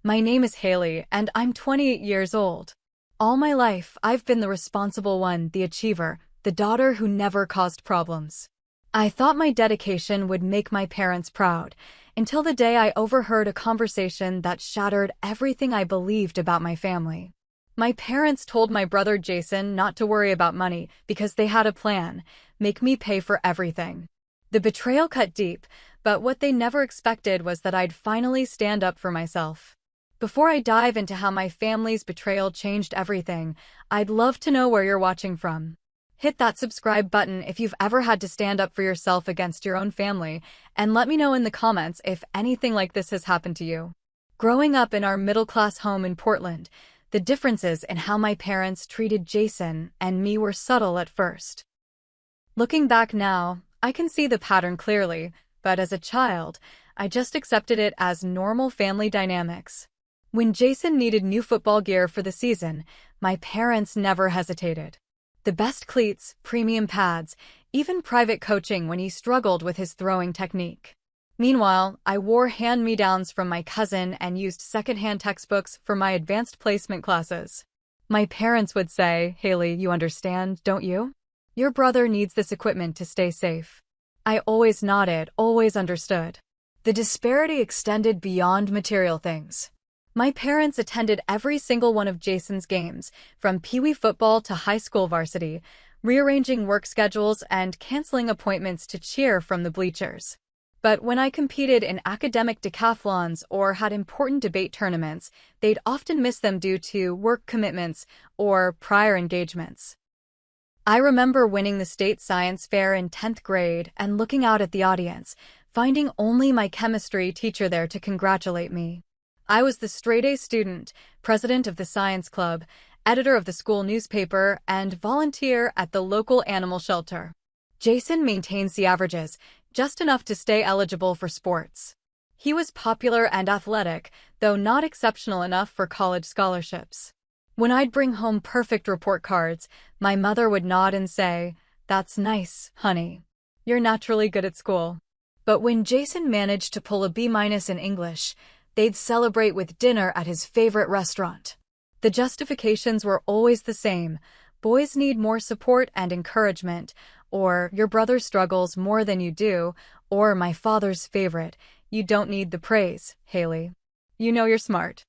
My name is Haley, and I'm 28 years old. All my life, I've been the responsible one, the achiever, the daughter who never caused problems. I thought my dedication would make my parents proud, until the day I overheard a conversation that shattered everything I believed about my family. My parents told my brother Jason not to worry about money because they had a plan: make me pay for everything. The betrayal cut deep, but what they never expected was that I'd finally stand up for myself. Before I dive into how my family's betrayal changed everything, I'd love to know where you're watching from. Hit that subscribe button if you've ever had to stand up for yourself against your own family, and let me know in the comments if anything like this has happened to you. Growing up in our middle-class home in Portland, the differences in how my parents treated Jason and me were subtle at first. Looking back now, I can see the pattern clearly, but as a child, I just accepted it as normal family dynamics. When Jason needed new football gear for the season, my parents never hesitated. The best cleats, premium pads, even private coaching when he struggled with his throwing technique. Meanwhile, I wore hand-me-downs from my cousin and used secondhand textbooks for my advanced placement classes. My parents would say, "Haley, you understand, don't you? Your brother needs this equipment to stay safe." I always nodded, always understood. The disparity extended beyond material things. My parents attended every single one of Jason's games, from Pee-wee football to high school varsity, rearranging work schedules and canceling appointments to cheer from the bleachers. But when I competed in academic decathlons or had important debate tournaments, they'd often miss them due to work commitments or prior engagements. I remember winning the state science fair in 10th grade and looking out at the audience, finding only my chemistry teacher there to congratulate me. I was the straight-A student, president of the science club, editor of the school newspaper, and volunteer at the local animal shelter. Jason maintains the averages, just enough to stay eligible for sports. He was popular and athletic, though not exceptional enough for college scholarships. When I'd bring home perfect report cards, my mother would nod and say, "That's nice, honey. You're naturally good at school." But when Jason managed to pull a B- in English, they'd celebrate with dinner at his favorite restaurant. The justifications were always the same: boys need more support and encouragement, or your brother struggles more than you do, or my father's favorite, "You don't need the praise, Haley. You know you're smart."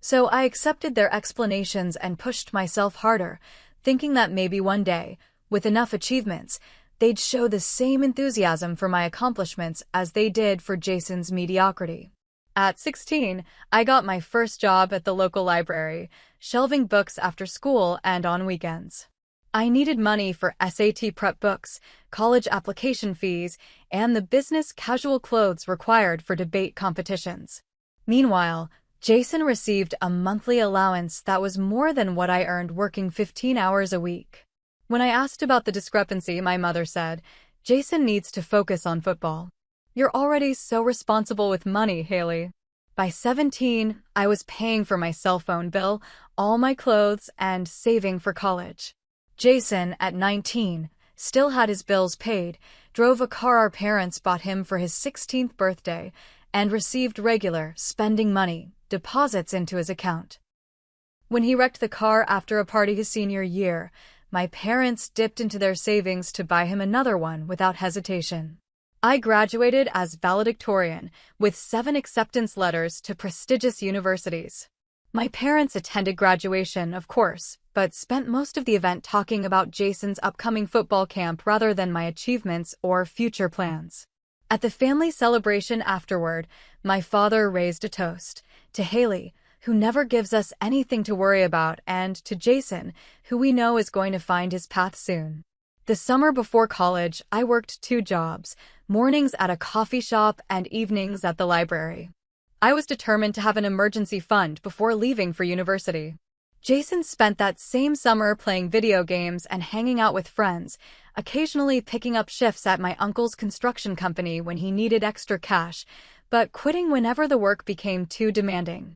So I accepted their explanations and pushed myself harder, thinking that maybe one day, with enough achievements, they'd show the same enthusiasm for my accomplishments as they did for Jason's mediocrity. At 16, I got my first job at the local library, shelving books after school and on weekends. I needed money for SAT prep books, college application fees, and the business casual clothes required for debate competitions. Meanwhile, Jason received a monthly allowance that was more than what I earned working 15 hours a week. When I asked about the discrepancy, my mother said, "Jason needs to focus on football. You're already so responsible with money, Haley." By 17, I was paying for my cell phone bill, all my clothes, and saving for college. Jason, at 19, still had his bills paid, drove a car our parents bought him for his 16th birthday, and received regular spending money deposits into his account. When he wrecked the car after a party his senior year, my parents dipped into their savings to buy him another one without hesitation. I graduated as valedictorian, with 7 acceptance letters to prestigious universities. My parents attended graduation, of course, but spent most of the event talking about Jason's upcoming football camp rather than my achievements or future plans. At the family celebration afterward, my father raised a toast to Haley, who never gives us anything to worry about, and to Jason, who we know is going to find his path soon. The summer before college, I worked 2 jobs, mornings at a coffee shop and evenings at the library. I was determined to have an emergency fund before leaving for university. Jason spent that same summer playing video games and hanging out with friends, occasionally picking up shifts at my uncle's construction company when he needed extra cash, but quitting whenever the work became too demanding.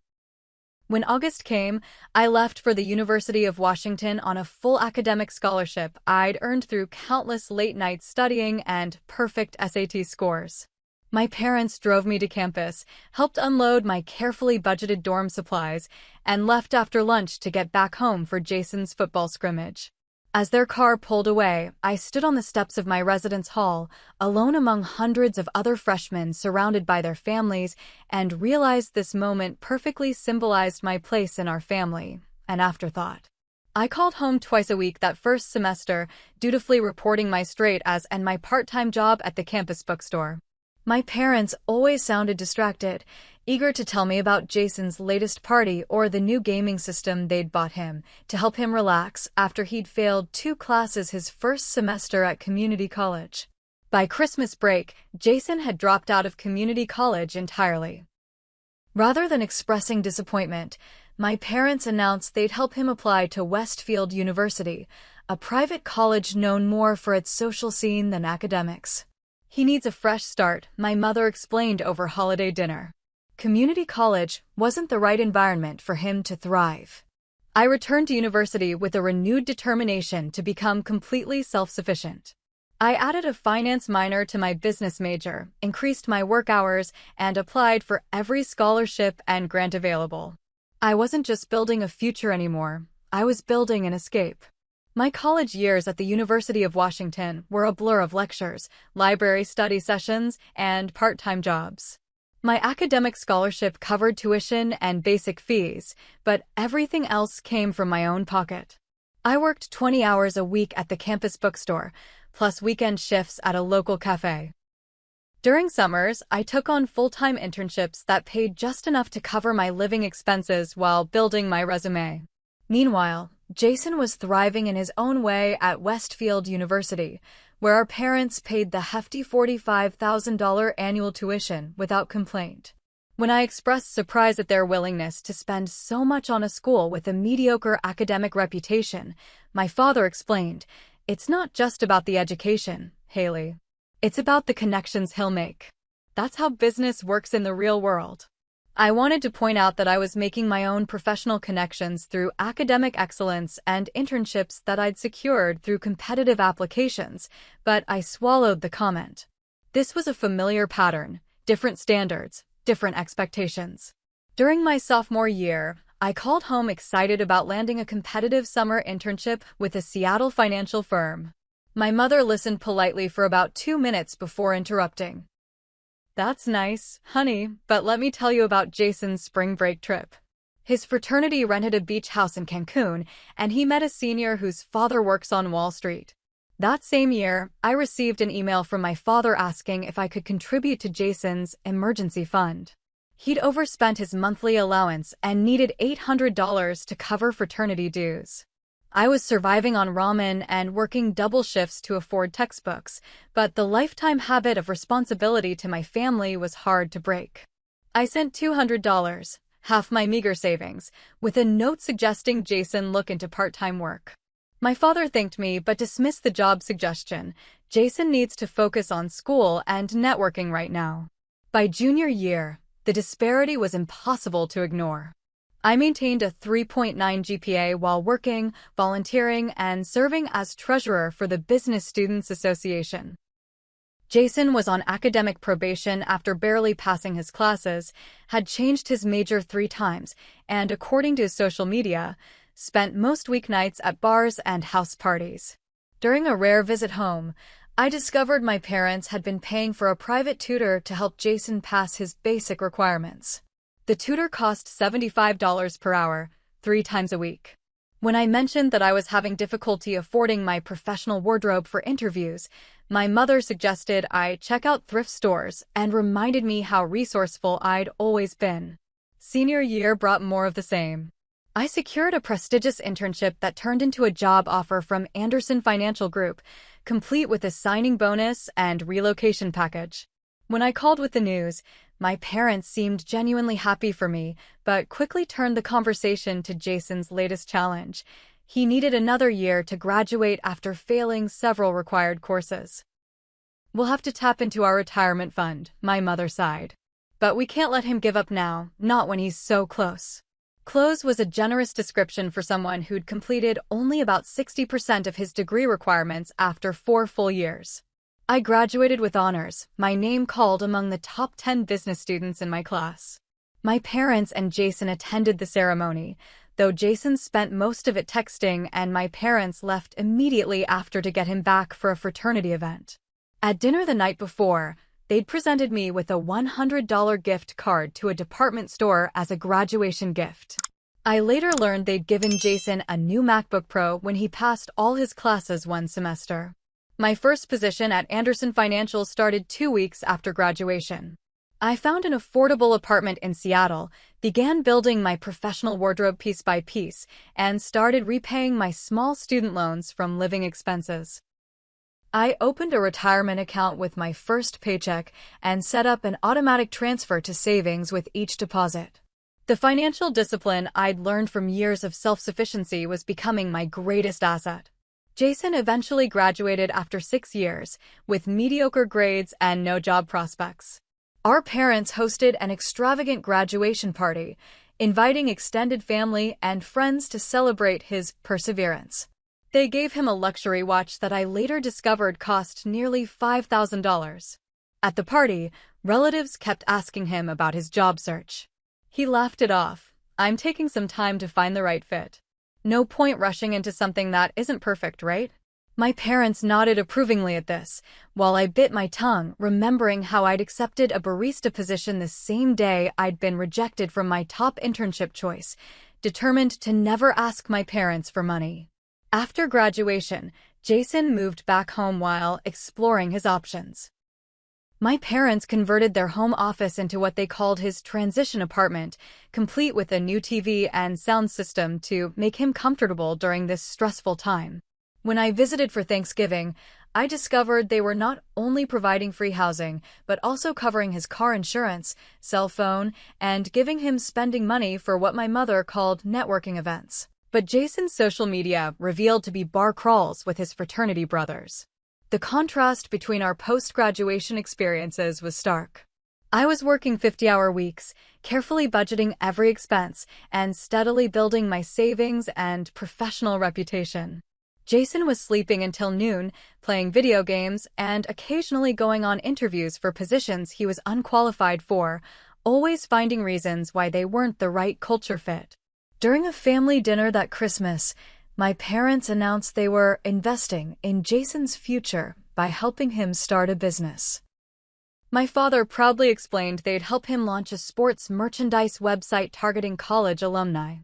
When August came, I left for the University of Washington on a full academic scholarship I'd earned through countless late nights studying and perfect SAT scores. My parents drove me to campus, helped unload my carefully budgeted dorm supplies, and left after lunch to get back home for Jason's football scrimmage. As their car pulled away, I stood on the steps of my residence hall, alone among hundreds of other freshmen surrounded by their families, and realized this moment perfectly symbolized my place in our family, an afterthought. I called home twice a week that first semester, dutifully reporting my straight A's and my part-time job at the campus bookstore. My parents always sounded distracted, eager to tell me about Jason's latest party or the new gaming system they'd bought him to help him relax after he'd failed 2 classes his first semester at community college. By Christmas break, Jason had dropped out of community college entirely. Rather than expressing disappointment, my parents announced they'd help him apply to Westfield University, a private college known more for its social scene than academics. He needs a fresh start, my mother explained over holiday dinner. Community college wasn't the right environment for him to thrive. I returned to university with a renewed determination to become completely self-sufficient. I added a finance minor to my business major, increased my work hours, and applied for every scholarship and grant available. I wasn't just building a future anymore, I was building an escape. My college years at the University of Washington were a blur of lectures, library study sessions, and part-time jobs. My academic scholarship covered tuition and basic fees, but everything else came from my own pocket. I worked 20 hours a week at the campus bookstore, plus weekend shifts at a local cafe. During summers, I took on full-time internships that paid just enough to cover my living expenses while building my resume. Meanwhile, Jason was thriving in his own way at Westfield University, where our parents paid the hefty $45,000 annual tuition without complaint. When I expressed surprise at their willingness to spend so much on a school with a mediocre academic reputation, my father explained, "It's not just about the education, Haley. It's about the connections he'll make. That's how business works in the real world." I wanted to point out that I was making my own professional connections through academic excellence and internships that I'd secured through competitive applications, but I swallowed the comment. This was a familiar pattern, different standards, different expectations. During my sophomore year, I called home excited about landing a competitive summer internship with a Seattle financial firm. My mother listened politely for about 2 minutes before interrupting. "That's nice, honey, but let me tell you about Jason's spring break trip." His fraternity rented a beach house in Cancun, and he met a senior whose father works on Wall Street. That same year, I received an email from my father asking if I could contribute to Jason's emergency fund. He'd overspent his monthly allowance and needed $800 to cover fraternity dues. I was surviving on ramen and working double shifts to afford textbooks, but the lifetime habit of responsibility to my family was hard to break. I sent $200, half my meager savings, with a note suggesting Jason look into part-time work. My father thanked me but dismissed the job suggestion. Jason needs to focus on school and networking right now. By junior year, the disparity was impossible to ignore. I maintained a 3.9 GPA while working, volunteering, and serving as treasurer for the Business Students Association. Jason was on academic probation after barely passing his classes, had changed his major 3 times, and according to social media, spent most weeknights at bars and house parties. During a rare visit home, I discovered my parents had been paying for a private tutor to help Jason pass his basic requirements. The tutor cost $75 per hour, 3 times a week. When I mentioned that I was having difficulty affording my professional wardrobe for interviews, my mother suggested I check out thrift stores and reminded me how resourceful I'd always been. Senior year brought more of the same. I secured a prestigious internship that turned into a job offer from Anderson Financial Group, complete with a signing bonus and relocation package. When I called with the news, my parents seemed genuinely happy for me, but quickly turned the conversation to Jason's latest challenge. He needed another year to graduate after failing several required courses. "We'll have to tap into our retirement fund," my mother sighed. "But we can't let him give up now, not when he's so close." Close was a generous description for someone who'd completed only about 60% of his degree requirements after 4 full years. I graduated with honors, my name called among the top 10 business students in my class. My parents and Jason attended the ceremony, though Jason spent most of it texting and my parents left immediately after to get him back for a fraternity event. At dinner the night before, they'd presented me with a $100 gift card to a department store as a graduation gift. I later learned they'd given Jason a new MacBook Pro when he passed all his classes one semester. My first position at Anderson Financial started 2 weeks after graduation. I found an affordable apartment in Seattle, began building my professional wardrobe piece by piece, and started repaying my small student loans from living expenses. I opened a retirement account with my first paycheck and set up an automatic transfer to savings with each deposit. The financial discipline I'd learned from years of self-sufficiency was becoming my greatest asset. Jason eventually graduated after 6 years, with mediocre grades and no job prospects. Our parents hosted an extravagant graduation party, inviting extended family and friends to celebrate his perseverance. They gave him a luxury watch that I later discovered cost nearly $5,000. At the party, relatives kept asking him about his job search. He laughed it off. I'm taking some time to find the right fit. No point rushing into something that isn't perfect, right? My parents nodded approvingly at this, while I bit my tongue, remembering how I'd accepted a barista position the same day I'd been rejected from my top internship choice, determined to never ask my parents for money. After graduation, Jason moved back home while exploring his options. My parents converted their home office into what they called his transition apartment, complete with a new TV and sound system to make him comfortable during this stressful time. When I visited for Thanksgiving, I discovered they were not only providing free housing, but also covering his car insurance, cell phone, and giving him spending money for what my mother called networking events. But Jason's social media revealed to be bar crawls with his fraternity brothers. The contrast between our post-graduation experiences was stark. I was working 50-hour weeks, carefully budgeting every expense, and steadily building my savings and professional reputation. Jason was sleeping until noon, playing video games, and occasionally going on interviews for positions he was unqualified for, always finding reasons why they weren't the right culture fit. During a family dinner that Christmas, my parents announced they were investing in Jason's future by helping him start a business. My father proudly explained they'd help him launch a sports merchandise website targeting college alumni.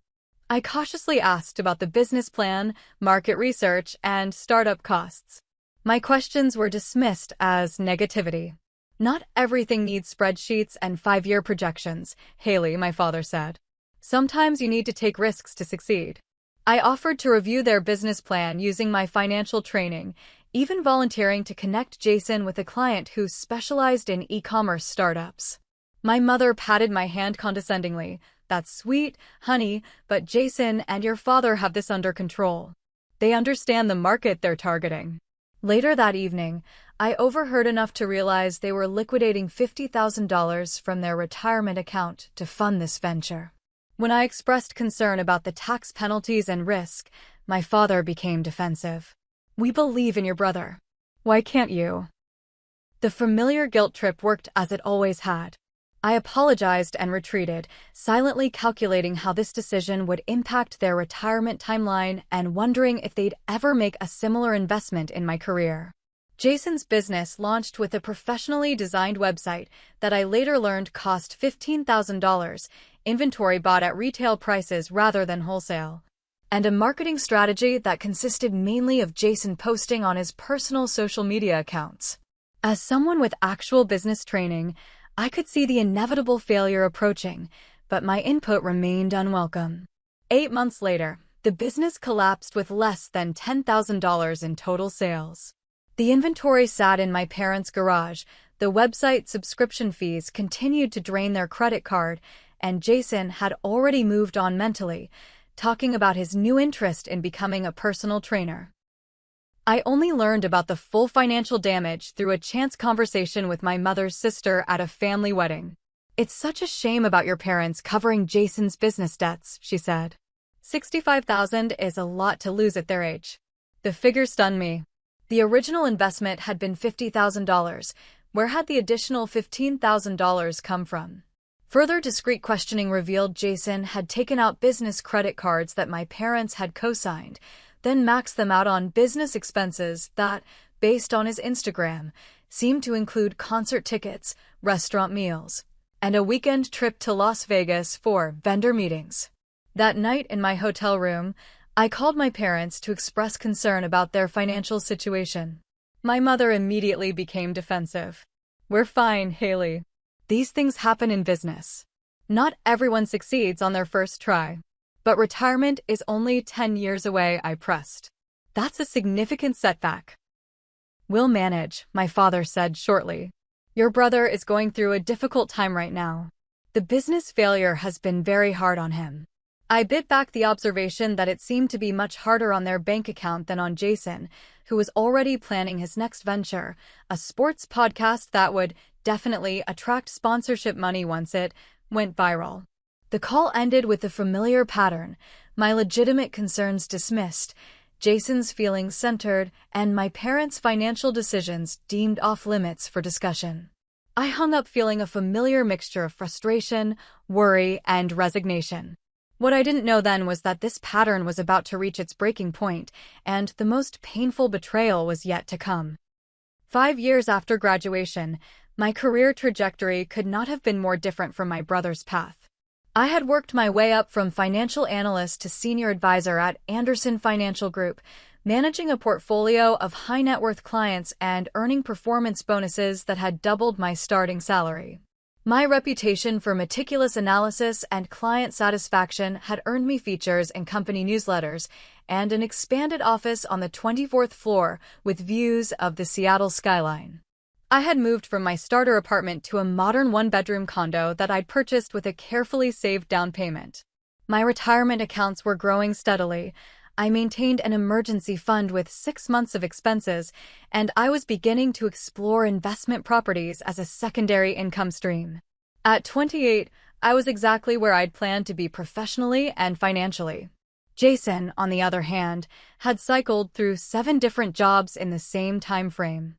I cautiously asked about the business plan, market research, and startup costs. My questions were dismissed as negativity. Not everything needs spreadsheets and 5-year projections, Haley, my father said. Sometimes you need to take risks to succeed. I offered to review their business plan using my financial training, even volunteering to connect Jason with a client who specialized in e-commerce startups. My mother patted my hand condescendingly. That's sweet, honey, but Jason and your father have this under control. They understand the market they're targeting. Later that evening, I overheard enough to realize they were liquidating $50,000 from their retirement account to fund this venture. When I expressed concern about the tax penalties and risk, my father became defensive. We believe in your brother. Why can't you? The familiar guilt trip worked as it always had. I apologized and retreated, silently calculating how this decision would impact their retirement timeline and wondering if they'd ever make a similar investment in my career. Jason's business launched with a professionally designed website that I later learned cost $15,000, inventory bought at retail prices rather than wholesale, and a marketing strategy that consisted mainly of Jason posting on his personal social media accounts. As someone with actual business training, I could see the inevitable failure approaching, but my input remained unwelcome. 8 months later, the business collapsed with less than $10,000 in total sales. The inventory sat in my parents' garage, the website subscription fees continued to drain their credit card, and Jason had already moved on mentally, talking about his new interest in becoming a personal trainer. I only learned about the full financial damage through a chance conversation with my mother's sister at a family wedding. It's such a shame about your parents covering Jason's business debts, she said. $65,000 is a lot to lose at their age. The figure stunned me. The original investment had been $50,000. Where had the additional $15,000 come from? Further discreet questioning revealed Jason had taken out business credit cards that my parents had co-signed, then maxed them out on business expenses that, based on his Instagram, seemed to include concert tickets, restaurant meals, and a weekend trip to Las Vegas for vendor meetings. That night in my hotel room, I called my parents to express concern about their financial situation. My mother immediately became defensive. "We're fine, Haley. These things happen in business. Not everyone succeeds on their first try. But retirement is only 10 years away," I pressed. "That's a significant setback." "We'll manage," my father said shortly. "Your brother is going through a difficult time right now. The business failure has been very hard on him." I bit back the observation that it seemed to be much harder on their bank account than on Jason, who was already planning his next venture, a sports podcast that would definitely attract sponsorship money once it went viral. The call ended with the familiar pattern: my legitimate concerns dismissed, Jason's feelings centered, and my parents' financial decisions deemed off-limits for discussion. I hung up feeling a familiar mixture of frustration, worry, and resignation. What I didn't know then was that this pattern was about to reach its breaking point, and the most painful betrayal was yet to come. 5 years after graduation, my career trajectory could not have been more different from my brother's path. I had worked my way up from financial analyst to senior advisor at Anderson Financial Group, managing a portfolio of high-net-worth clients and earning performance bonuses that had doubled my starting salary. My reputation for meticulous analysis and client satisfaction had earned me features in company newsletters and an expanded office on the 24th floor with views of the Seattle skyline. I had moved from my starter apartment to a modern one-bedroom condo that I'd purchased with a carefully saved down payment. My retirement accounts were growing steadily. I maintained an emergency fund with 6 months of expenses, and I was beginning to explore investment properties as a secondary income stream. At 28, I was exactly where I'd planned to be professionally and financially. Jason, on the other hand, had cycled through 7 different jobs in the same time frame.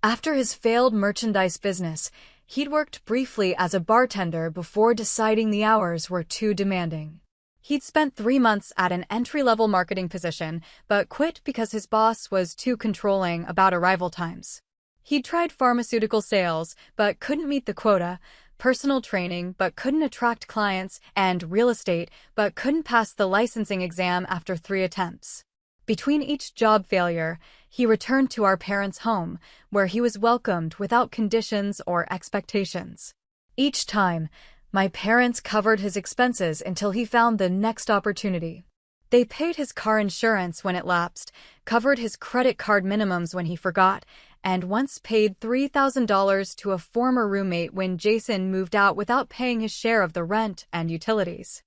After his failed merchandise business, he'd worked briefly as a bartender before deciding the hours were too demanding. He'd spent 3 months at an entry-level marketing position, but quit because his boss was too controlling about arrival times. He'd tried pharmaceutical sales, but couldn't meet the quota, personal training, but couldn't attract clients, and real estate, but couldn't pass the licensing exam after 3 attempts. Between each job failure, he returned to our parents' home, where he was welcomed without conditions or expectations. Each time, my parents covered his expenses until he found the next opportunity. They paid his car insurance when it lapsed, covered his credit card minimums when he forgot, and once paid $3,000 to a former roommate when Jason moved out without paying his share of the rent and utilities.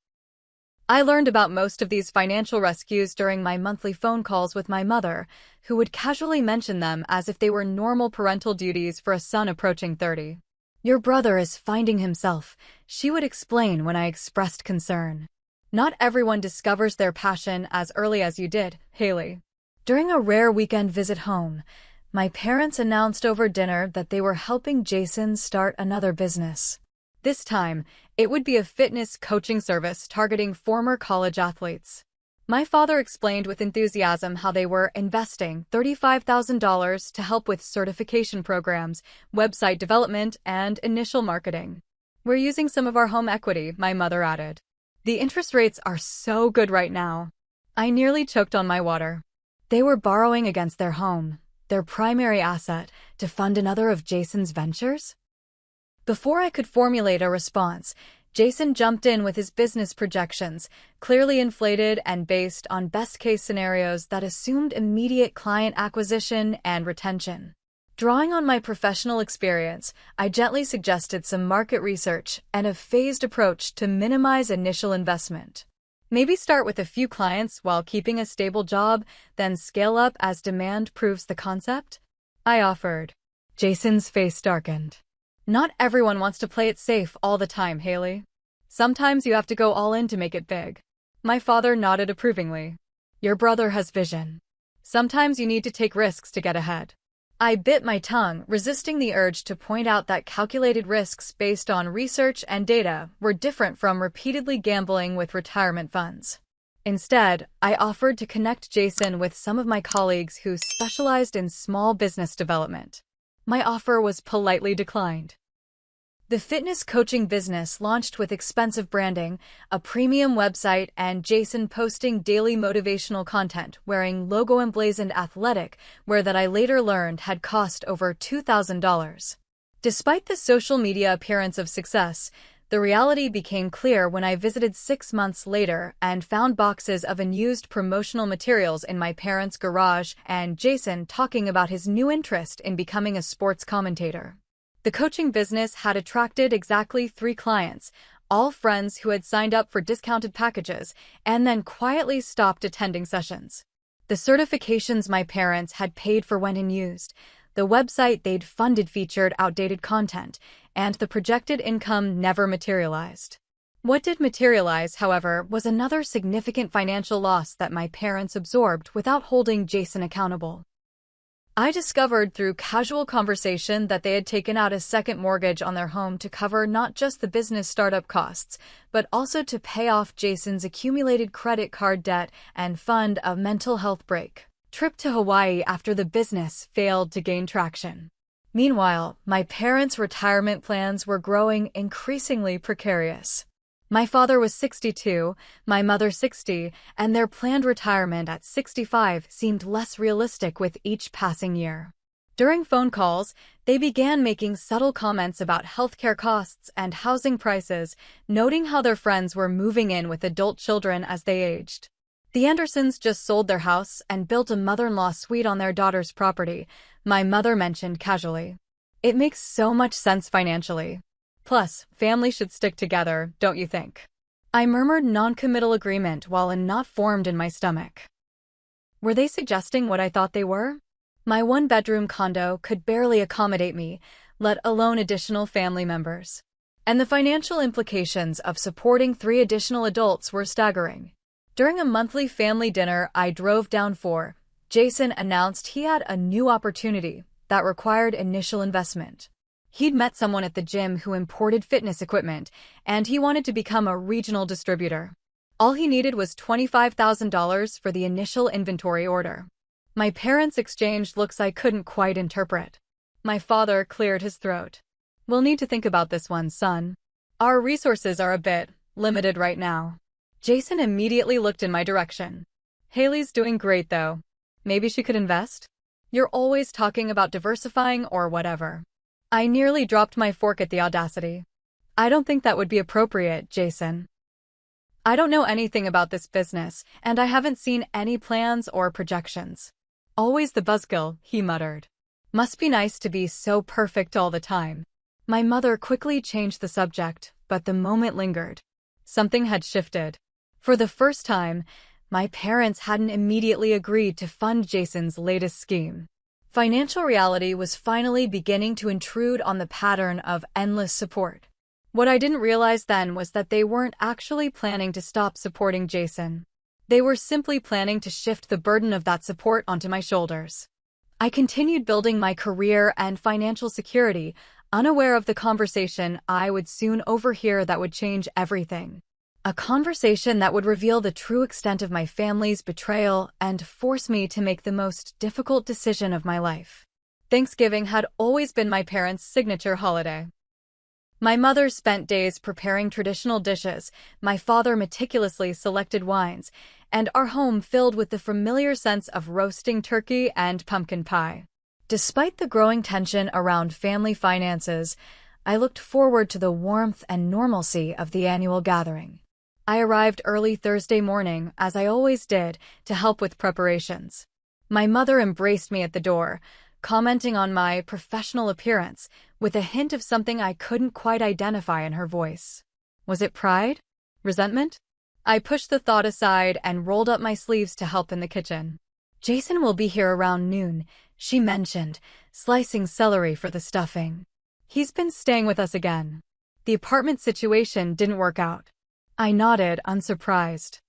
I learned about most of these financial rescues during my monthly phone calls with my mother, who would casually mention them as if they were normal parental duties for a son approaching 30. "Your brother is finding himself," she would explain when I expressed concern. "Not everyone discovers their passion as early as you did, Haley." During a rare weekend visit home, my parents announced over dinner that they were helping Jason start another business. This time, it would be a fitness coaching service targeting former college athletes. My father explained with enthusiasm how they were investing $35,000 to help with certification programs, website development, and initial marketing. "We're using some of our home equity," my mother added. "The interest rates are so good right now." I nearly choked on my water. They were borrowing against their home, their primary asset, to fund another of Jason's ventures? Before I could formulate a response, Jason jumped in with his business projections, clearly inflated and based on best-case scenarios that assumed immediate client acquisition and retention. Drawing on my professional experience, I gently suggested some market research and a phased approach to minimize initial investment. Maybe start with a few clients while keeping a stable job, then scale up as demand proves the concept? I offered. Jason's face darkened. "Not everyone wants to play it safe all the time, Haley. Sometimes you have to go all in to make it big." My father nodded approvingly. "Your brother has vision. Sometimes you need to take risks to get ahead. I bit my tongue, resisting the urge to point out that calculated risks based on research and data were different from repeatedly gambling with retirement funds. Instead, I offered to connect Jason with some of my colleagues who specialized in small business development. My offer was politely declined. The fitness coaching business launched with expensive branding, a premium website, and Jason posting daily motivational content wearing logo-emblazoned athletic wear that I later learned had cost over $2,000. Despite the social media appearance of success, the reality became clear when I visited 6 months later and found boxes of unused promotional materials in my parents' garage and Jason talking about his new interest in becoming a sports commentator. The coaching business had attracted exactly 3 clients, all friends who had signed up for discounted packages and then quietly stopped attending sessions. The certifications my parents had paid for went unused, the website they'd funded featured outdated content, and the projected income never materialized. What did materialize, however, was another significant financial loss that my parents absorbed without holding Jason accountable. I discovered through casual conversation that they had taken out a second mortgage on their home to cover not just the business startup costs, but also to pay off Jason's accumulated credit card debt and fund a mental health trip to Hawaii after the business failed to gain traction. Meanwhile, my parents' retirement plans were growing increasingly precarious. My father was 62, my mother 60, and their planned retirement at 65 seemed less realistic with each passing year. During phone calls, they began making subtle comments about healthcare costs and housing prices, noting how their friends were moving in with adult children as they aged. The Andersons just sold their house and built a mother-in-law suite on their daughter's property, my mother mentioned casually. It makes so much sense financially. Plus, family should stick together, don't you think? I murmured non-committal agreement while a knot formed in my stomach. Were they suggesting what I thought they were? My one-bedroom condo could barely accommodate me, let alone additional family members. And the financial implications of supporting 3 additional adults were staggering. During a monthly family dinner I drove down for, Jason announced he had a new opportunity that required initial investment. He'd met someone at the gym who imported fitness equipment, and he wanted to become a regional distributor. All he needed was $25,000 for the initial inventory order. My parents exchanged looks I couldn't quite interpret. My father cleared his throat. "We'll need to think about this one, son. Our resources are a bit limited right now." Jason immediately looked in my direction. "Haley's doing great, though. Maybe she could invest? You're always talking about diversifying or whatever." I nearly dropped my fork at the audacity. "I don't think that would be appropriate, Jason. I don't know anything about this business, and I haven't seen any plans or projections." "Always the buzzkill," he muttered. "Must be nice to be so perfect all the time." My mother quickly changed the subject, but the moment lingered. Something had shifted. For the first time, my parents hadn't immediately agreed to fund Jason's latest scheme. Financial reality was finally beginning to intrude on the pattern of endless support. What I didn't realize then was that they weren't actually planning to stop supporting Jason. They were simply planning to shift the burden of that support onto my shoulders. I continued building my career and financial security, unaware of the conversation I would soon overhear that would change everything. A conversation that would reveal the true extent of my family's betrayal and force me to make the most difficult decision of my life. Thanksgiving had always been my parents' signature holiday. My mother spent days preparing traditional dishes, my father meticulously selected wines, and our home filled with the familiar sense of roasting turkey and pumpkin pie. Despite the growing tension around family finances, I looked forward to the warmth and normalcy of the annual gathering. I arrived early Thursday morning, as I always did, to help with preparations. My mother embraced me at the door, commenting on my professional appearance, with a hint of something I couldn't quite identify in her voice. Was it pride? Resentment? I pushed the thought aside and rolled up my sleeves to help in the kitchen. "Jason will be here around noon," she mentioned, slicing celery for the stuffing. "He's been staying with us again. The apartment situation didn't work out." I nodded, unsurprised.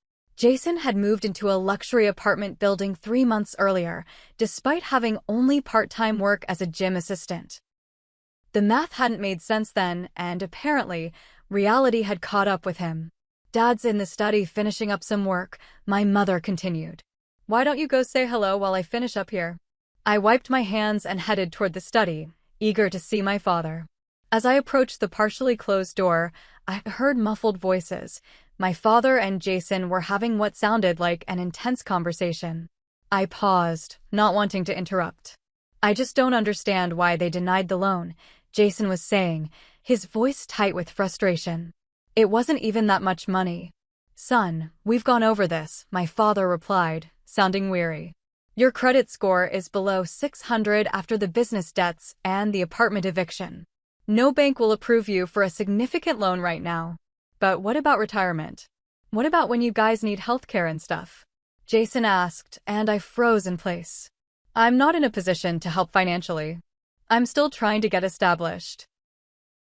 Jason had moved into a luxury apartment building 3 months earlier, despite having only part-time work as a gym assistant. The math hadn't made sense then, and apparently, reality had caught up with him. "Dad's in the study finishing up some work," my mother continued. "Why don't you go say hello while I finish up here?" I wiped my hands and headed toward the study, eager to see my father. As I approached the partially closed door, I heard muffled voices. My father and Jason were having what sounded like an intense conversation. I paused, not wanting to interrupt. "I just don't understand why they denied the loan," Jason was saying, his voice tight with frustration. "It wasn't even that much money." "Son, we've gone over this," my father replied, sounding weary. "Your credit score is below 600 after the business debts and the apartment eviction. No bank will approve you for a significant loan right now. But what about retirement? What about when you guys need healthcare and stuff?" Jason asked, and I froze in place. "I'm not in a position to help financially. I'm still trying to get established."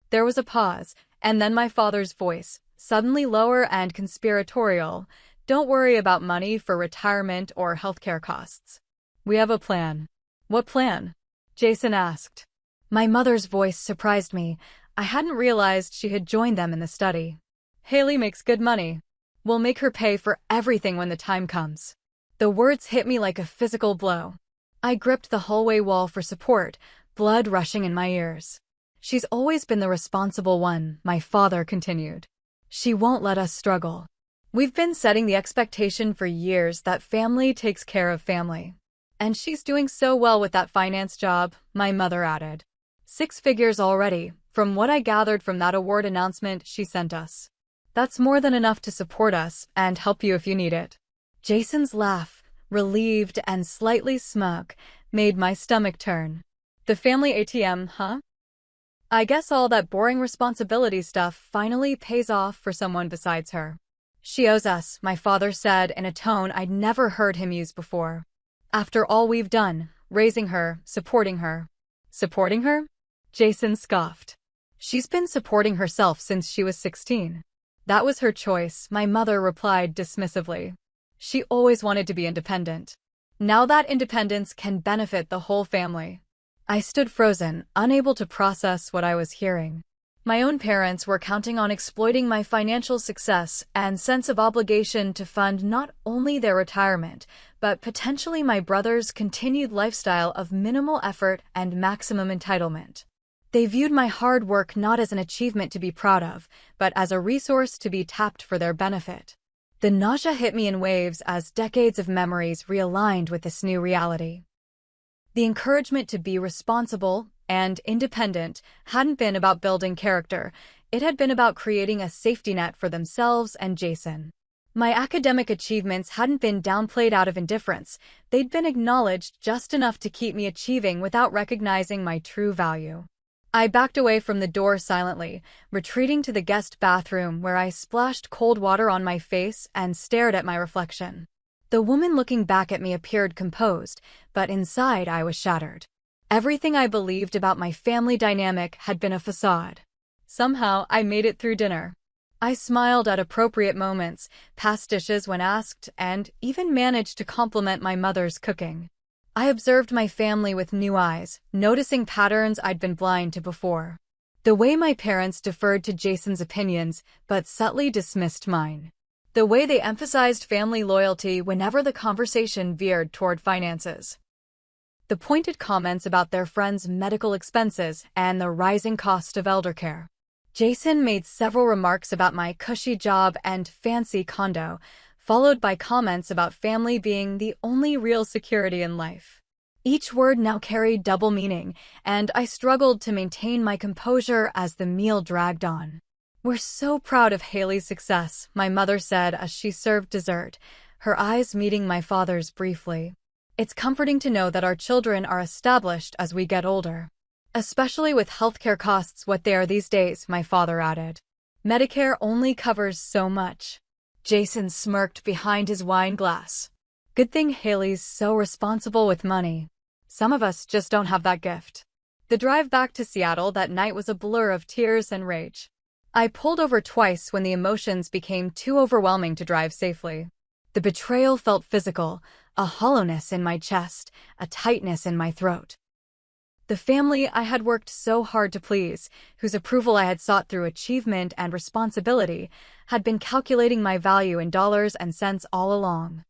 There was a pause, and then my father's voice, suddenly lower and conspiratorial. "Don't worry about money for retirement or healthcare costs. We have a plan." "What plan?" Jason asked. My mother's voice surprised me. I hadn't realized she had joined them in the study. "Haley makes good money. We'll make her pay for everything when the time comes." The words hit me like a physical blow. I gripped the hallway wall for support, blood rushing in my ears. "She's always been the responsible one," my father continued. "She won't let us struggle. We've been setting the expectation for years that family takes care of family. And she's doing so well with that finance job," my mother added. "6 figures already, from what I gathered from that award announcement she sent us. That's more than enough to support us and help you if you need it." Jason's laugh, relieved and slightly smug, made my stomach turn. "The family ATM, huh? I guess all that boring responsibility stuff finally pays off for someone besides her." "She owes us," my father said in a tone I'd never heard him use before. "After all we've done, raising her, supporting her." "Supporting her?" Jason scoffed. "She's been supporting herself since she was 16. That was her choice," my mother replied dismissively. "She always wanted to be independent. Now that independence can benefit the whole family." I stood frozen, unable to process what I was hearing. My own parents were counting on exploiting my financial success and sense of obligation to fund not only their retirement, but potentially my brother's continued lifestyle of minimal effort and maximum entitlement. They viewed my hard work not as an achievement to be proud of, but as a resource to be tapped for their benefit. The nausea hit me in waves as decades of memories realigned with this new reality. The encouragement to be responsible and independent hadn't been about building character. It had been about creating a safety net for themselves and Jason. My academic achievements hadn't been downplayed out of indifference. They'd been acknowledged just enough to keep me achieving without recognizing my true value. I backed away from the door silently, retreating to the guest bathroom where I splashed cold water on my face and stared at my reflection. The woman looking back at me appeared composed, but inside I was shattered. Everything I believed about my family dynamic had been a facade. Somehow, I made it through dinner. I smiled at appropriate moments, passed dishes when asked, and even managed to compliment my mother's cooking. I observed my family with new eyes, noticing patterns I'd been blind to before. The way my parents deferred to Jason's opinions, but subtly dismissed mine. The way they emphasized family loyalty whenever the conversation veered toward finances. The pointed comments about their friends' medical expenses and the rising cost of eldercare. Jason made several remarks about my cushy job and fancy condo, followed by comments about family being the only real security in life. Each word now carried double meaning, and I struggled to maintain my composure as the meal dragged on. "We're so proud of Haley's success," my mother said as she served dessert, her eyes meeting my father's briefly. "It's comforting to know that our children are established as we get older. Especially with healthcare costs what they are these days," my father added. "Medicare only covers so much." Jason smirked behind his wine glass. "Good thing Haley's so responsible with money. Some of us just don't have that gift." The drive back to Seattle that night was a blur of tears and rage. I pulled over twice when the emotions became too overwhelming to drive safely. The betrayal felt physical, a hollowness in my chest, a tightness in my throat. The family I had worked so hard to please, whose approval I had sought through achievement and responsibility, had been calculating my value in dollars and cents all along.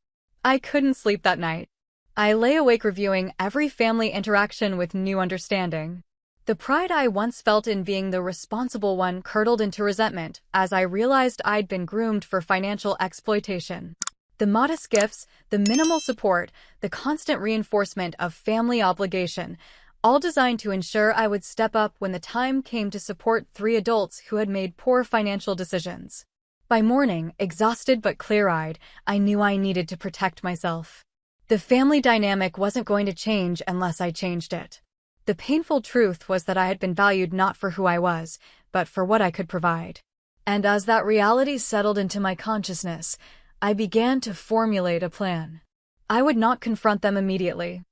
I couldn't sleep that night. I lay awake reviewing every family interaction with new understanding. The pride I once felt in being the responsible one curdled into resentment as I realized I'd been groomed for financial exploitation. The modest gifts, the minimal support, the constant reinforcement of family obligation, all designed to ensure I would step up when the time came to support 3 adults who had made poor financial decisions. By morning, exhausted but clear-eyed, I knew I needed to protect myself. The family dynamic wasn't going to change unless I changed it. The painful truth was that I had been valued not for who I was, but for what I could provide. And as that reality settled into my consciousness, I began to formulate a plan. I would not confront them immediately.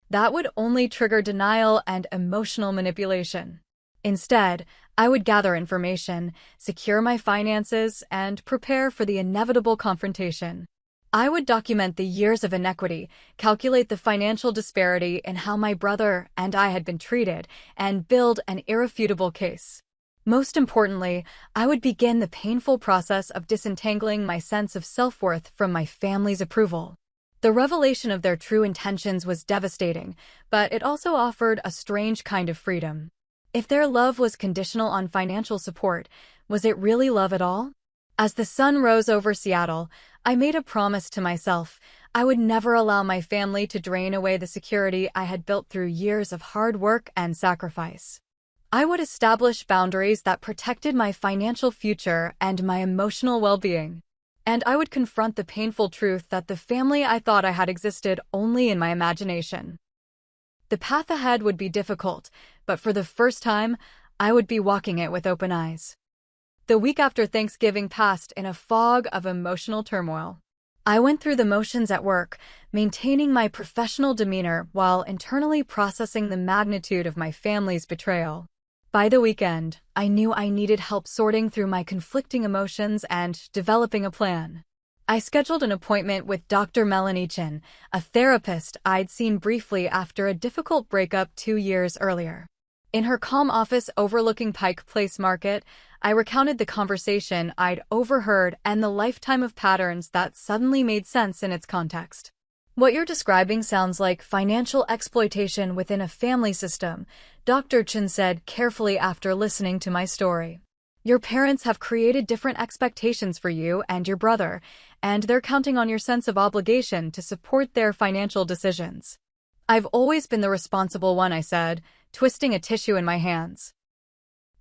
That would only trigger denial and emotional manipulation. Instead, I would gather information, secure my finances, and prepare for the inevitable confrontation. I would document the years of inequity, calculate the financial disparity in how my brother and I had been treated, and build an irrefutable case. Most importantly, I would begin the painful process of disentangling my sense of self-worth from my family's approval. The revelation of their true intentions was devastating, but it also offered a strange kind of freedom. If their love was conditional on financial support, was it really love at all? As the sun rose over Seattle, I made a promise to myself. I would never allow my family to drain away the security I had built through years of hard work and sacrifice. I would establish boundaries that protected my financial future and my emotional well-being. And I would confront the painful truth that the family I thought I had existed only in my imagination. The path ahead would be difficult, but for the first time, I would be walking it with open eyes. The week after Thanksgiving passed in a fog of emotional turmoil. I went through the motions at work, maintaining my professional demeanor while internally processing the magnitude of my family's betrayal. By the weekend, I knew I needed help sorting through my conflicting emotions and developing a plan. I scheduled an appointment with Dr. Melanie Chin, a therapist I'd seen briefly after a difficult breakup 2 years earlier. In her calm office overlooking Pike Place Market, I recounted the conversation I'd overheard and the lifetime of patterns that suddenly made sense in its context. What you're describing sounds like financial exploitation within a family system, Dr. Chin said carefully after listening to my story. Your parents have created different expectations for you and your brother, and they're counting on your sense of obligation to support their financial decisions. I've always been the responsible one, I said, twisting a tissue in my hands.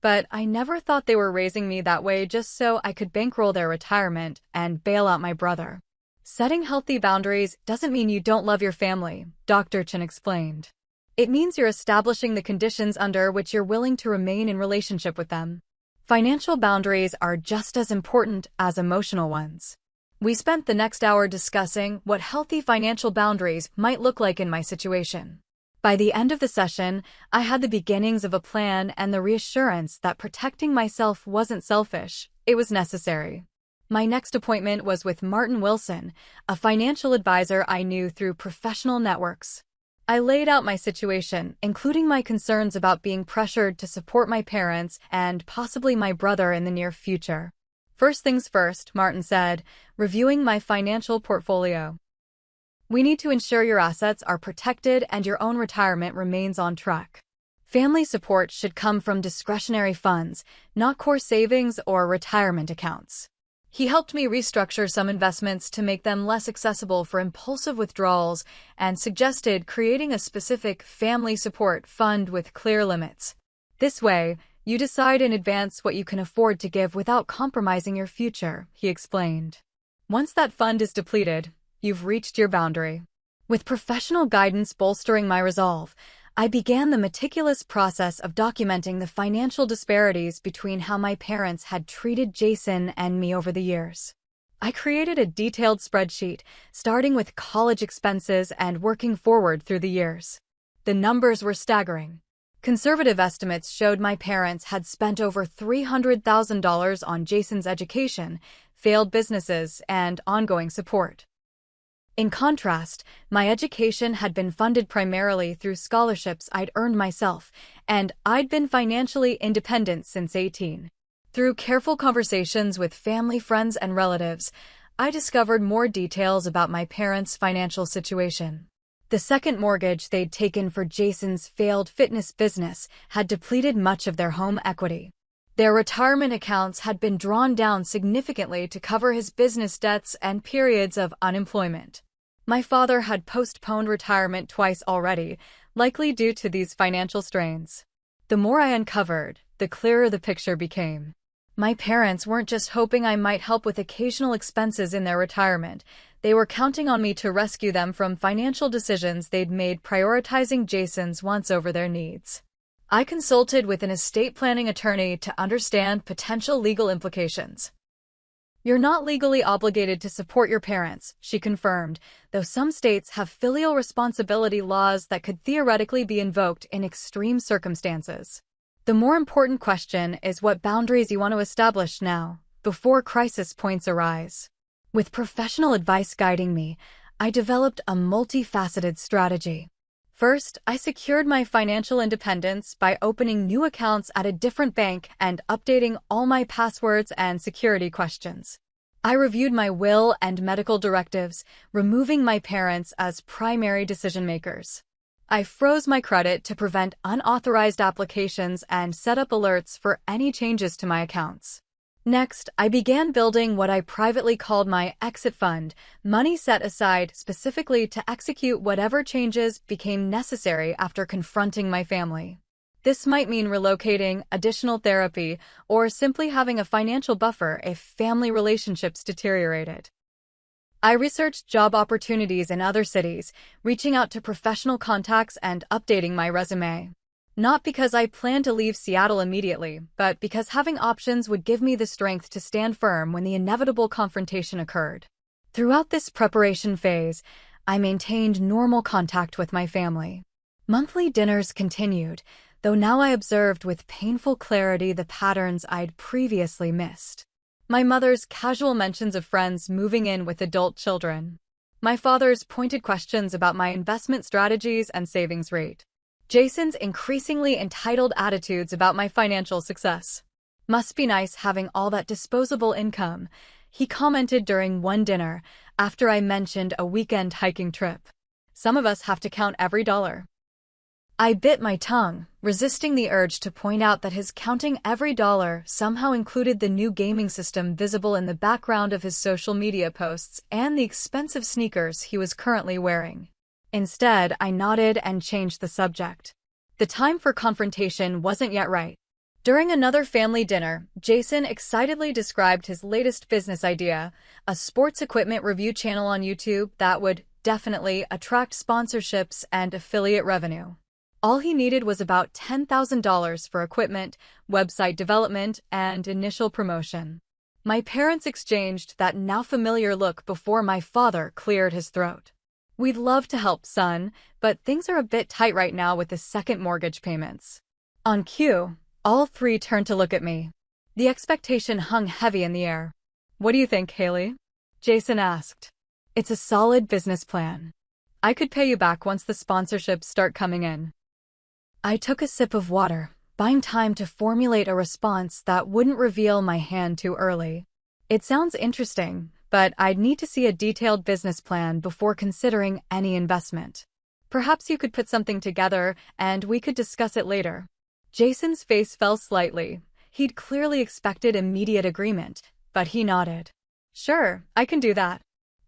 But I never thought they were raising me that way just so I could bankroll their retirement and bail out my brother. Setting healthy boundaries doesn't mean you don't love your family, Dr. Chin explained. It means you're establishing the conditions under which you're willing to remain in relationship with them. Financial boundaries are just as important as emotional ones. We spent the next hour discussing what healthy financial boundaries might look like in my situation. By the end of the session, I had the beginnings of a plan and the reassurance that protecting myself wasn't selfish, it was necessary. My next appointment was with Martin Wilson, a financial advisor I knew through professional networks. I laid out my situation, including my concerns about being pressured to support my parents and possibly my brother in the near future. First things first, Martin said, reviewing my financial portfolio. We need to ensure your assets are protected and your own retirement remains on track. Family support should come from discretionary funds, not core savings or retirement accounts. He helped me restructure some investments to make them less accessible for impulsive withdrawals and suggested creating a specific family support fund with clear limits. This way, you decide in advance what you can afford to give without compromising your future, he explained. Once that fund is depleted, you've reached your boundary. With professional guidance bolstering my resolve, I began the meticulous process of documenting the financial disparities between how my parents had treated Jason and me over the years. I created a detailed spreadsheet, starting with college expenses and working forward through the years. The numbers were staggering. Conservative estimates showed my parents had spent over $300,000 on Jason's education, failed businesses, and ongoing support. In contrast, my education had been funded primarily through scholarships I'd earned myself, and I'd been financially independent since 18. Through careful conversations with family, friends, and relatives, I discovered more details about my parents' financial situation. The second mortgage they'd taken for Jason's failed fitness business had depleted much of their home equity. Their retirement accounts had been drawn down significantly to cover his business debts and periods of unemployment. My father had postponed retirement twice already, likely due to these financial strains. The more I uncovered, the clearer the picture became. My parents weren't just hoping I might help with occasional expenses in their retirement. They were counting on me to rescue them from financial decisions they'd made, prioritizing Jason's wants over their needs. I consulted with an estate planning attorney to understand potential legal implications. "You're not legally obligated to support your parents," she confirmed, though some states have filial responsibility laws that could theoretically be invoked in extreme circumstances. The more important question is what boundaries you want to establish now, before crisis points arise. With professional advice guiding me, I developed a multifaceted strategy. First, I secured my financial independence by opening new accounts at a different bank and updating all my passwords and security questions. I reviewed my will and medical directives, removing my parents as primary decision-makers. I froze my credit to prevent unauthorized applications and set up alerts for any changes to my accounts. Next, I began building what I privately called my exit fund, money set aside specifically to execute whatever changes became necessary after confronting my family. This might mean relocating, additional therapy, or simply having a financial buffer if family relationships deteriorated. I researched job opportunities in other cities, reaching out to professional contacts and updating my resume. Not because I planned to leave Seattle immediately, but because having options would give me the strength to stand firm when the inevitable confrontation occurred. Throughout this preparation phase, I maintained normal contact with my family. Monthly dinners continued, though now I observed with painful clarity the patterns I'd previously missed. My mother's casual mentions of friends moving in with adult children. My father's pointed questions about my investment strategies and savings rate. Jason's increasingly entitled attitudes about my financial success. "Must be nice having all that disposable income," he commented during one dinner after I mentioned a weekend hiking trip. "Some of us have to count every dollar." I bit my tongue, resisting the urge to point out that his counting every dollar somehow included the new gaming system visible in the background of his social media posts and the expensive sneakers he was currently wearing. Instead, I nodded and changed the subject. The time for confrontation wasn't yet right. During another family dinner, Jason excitedly described his latest business idea, a sports equipment review channel on YouTube that would definitely attract sponsorships and affiliate revenue. All he needed was about $10,000 for equipment, website development, and initial promotion. My parents exchanged that now familiar look before my father cleared his throat. "We'd love to help, son, but things are a bit tight right now with the second mortgage payments." On cue, all three turned to look at me. The expectation hung heavy in the air. "What do you think, Haley?" Jason asked. "It's a solid business plan. I could pay you back once the sponsorships start coming in." I took a sip of water, buying time to formulate a response that wouldn't reveal my hand too early. "It sounds interesting, but I'd need to see a detailed business plan before considering any investment. Perhaps you could put something together and we could discuss it later." Jason's face fell slightly. He'd clearly expected immediate agreement, but he nodded. "Sure, I can do that.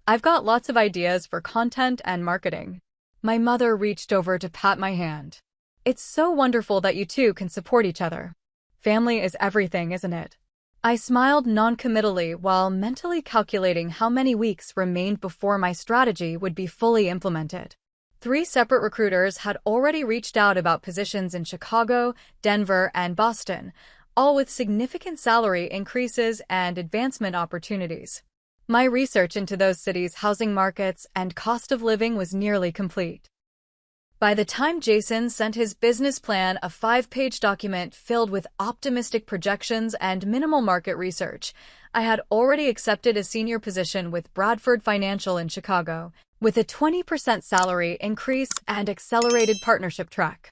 I've got lots of ideas for content and marketing." My mother reached over to pat my hand. "It's so wonderful that you two can support each other. Family is everything, isn't it?" I smiled non-committally while mentally calculating how many weeks remained before my strategy would be fully implemented. 3 separate recruiters had already reached out about positions in Chicago, Denver, and Boston, all with significant salary increases and advancement opportunities. My research into those cities' housing markets and cost of living was nearly complete. By the time Jason sent his business plan, a 5-page document filled with optimistic projections and minimal market research, I had already accepted a senior position with Bradford Financial in Chicago, with a 20% salary increase and accelerated partnership track.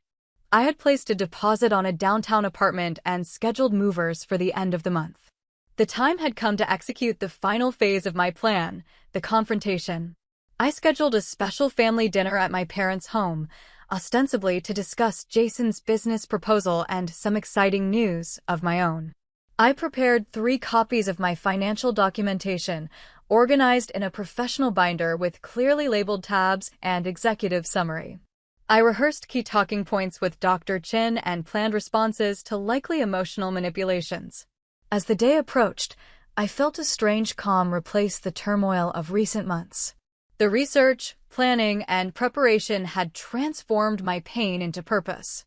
I had placed a deposit on a downtown apartment and scheduled movers for the end of the month. The time had come to execute the final phase of my plan, the confrontation. I scheduled a special family dinner at my parents' home, ostensibly to discuss Jason's business proposal and some exciting news of my own. I prepared 3 copies of my financial documentation, organized in a professional binder with clearly labeled tabs and executive summary. I rehearsed key talking points with Dr. Chin and planned responses to likely emotional manipulations. As the day approached, I felt a strange calm replace the turmoil of recent months. The research, planning, and preparation had transformed my pain into purpose.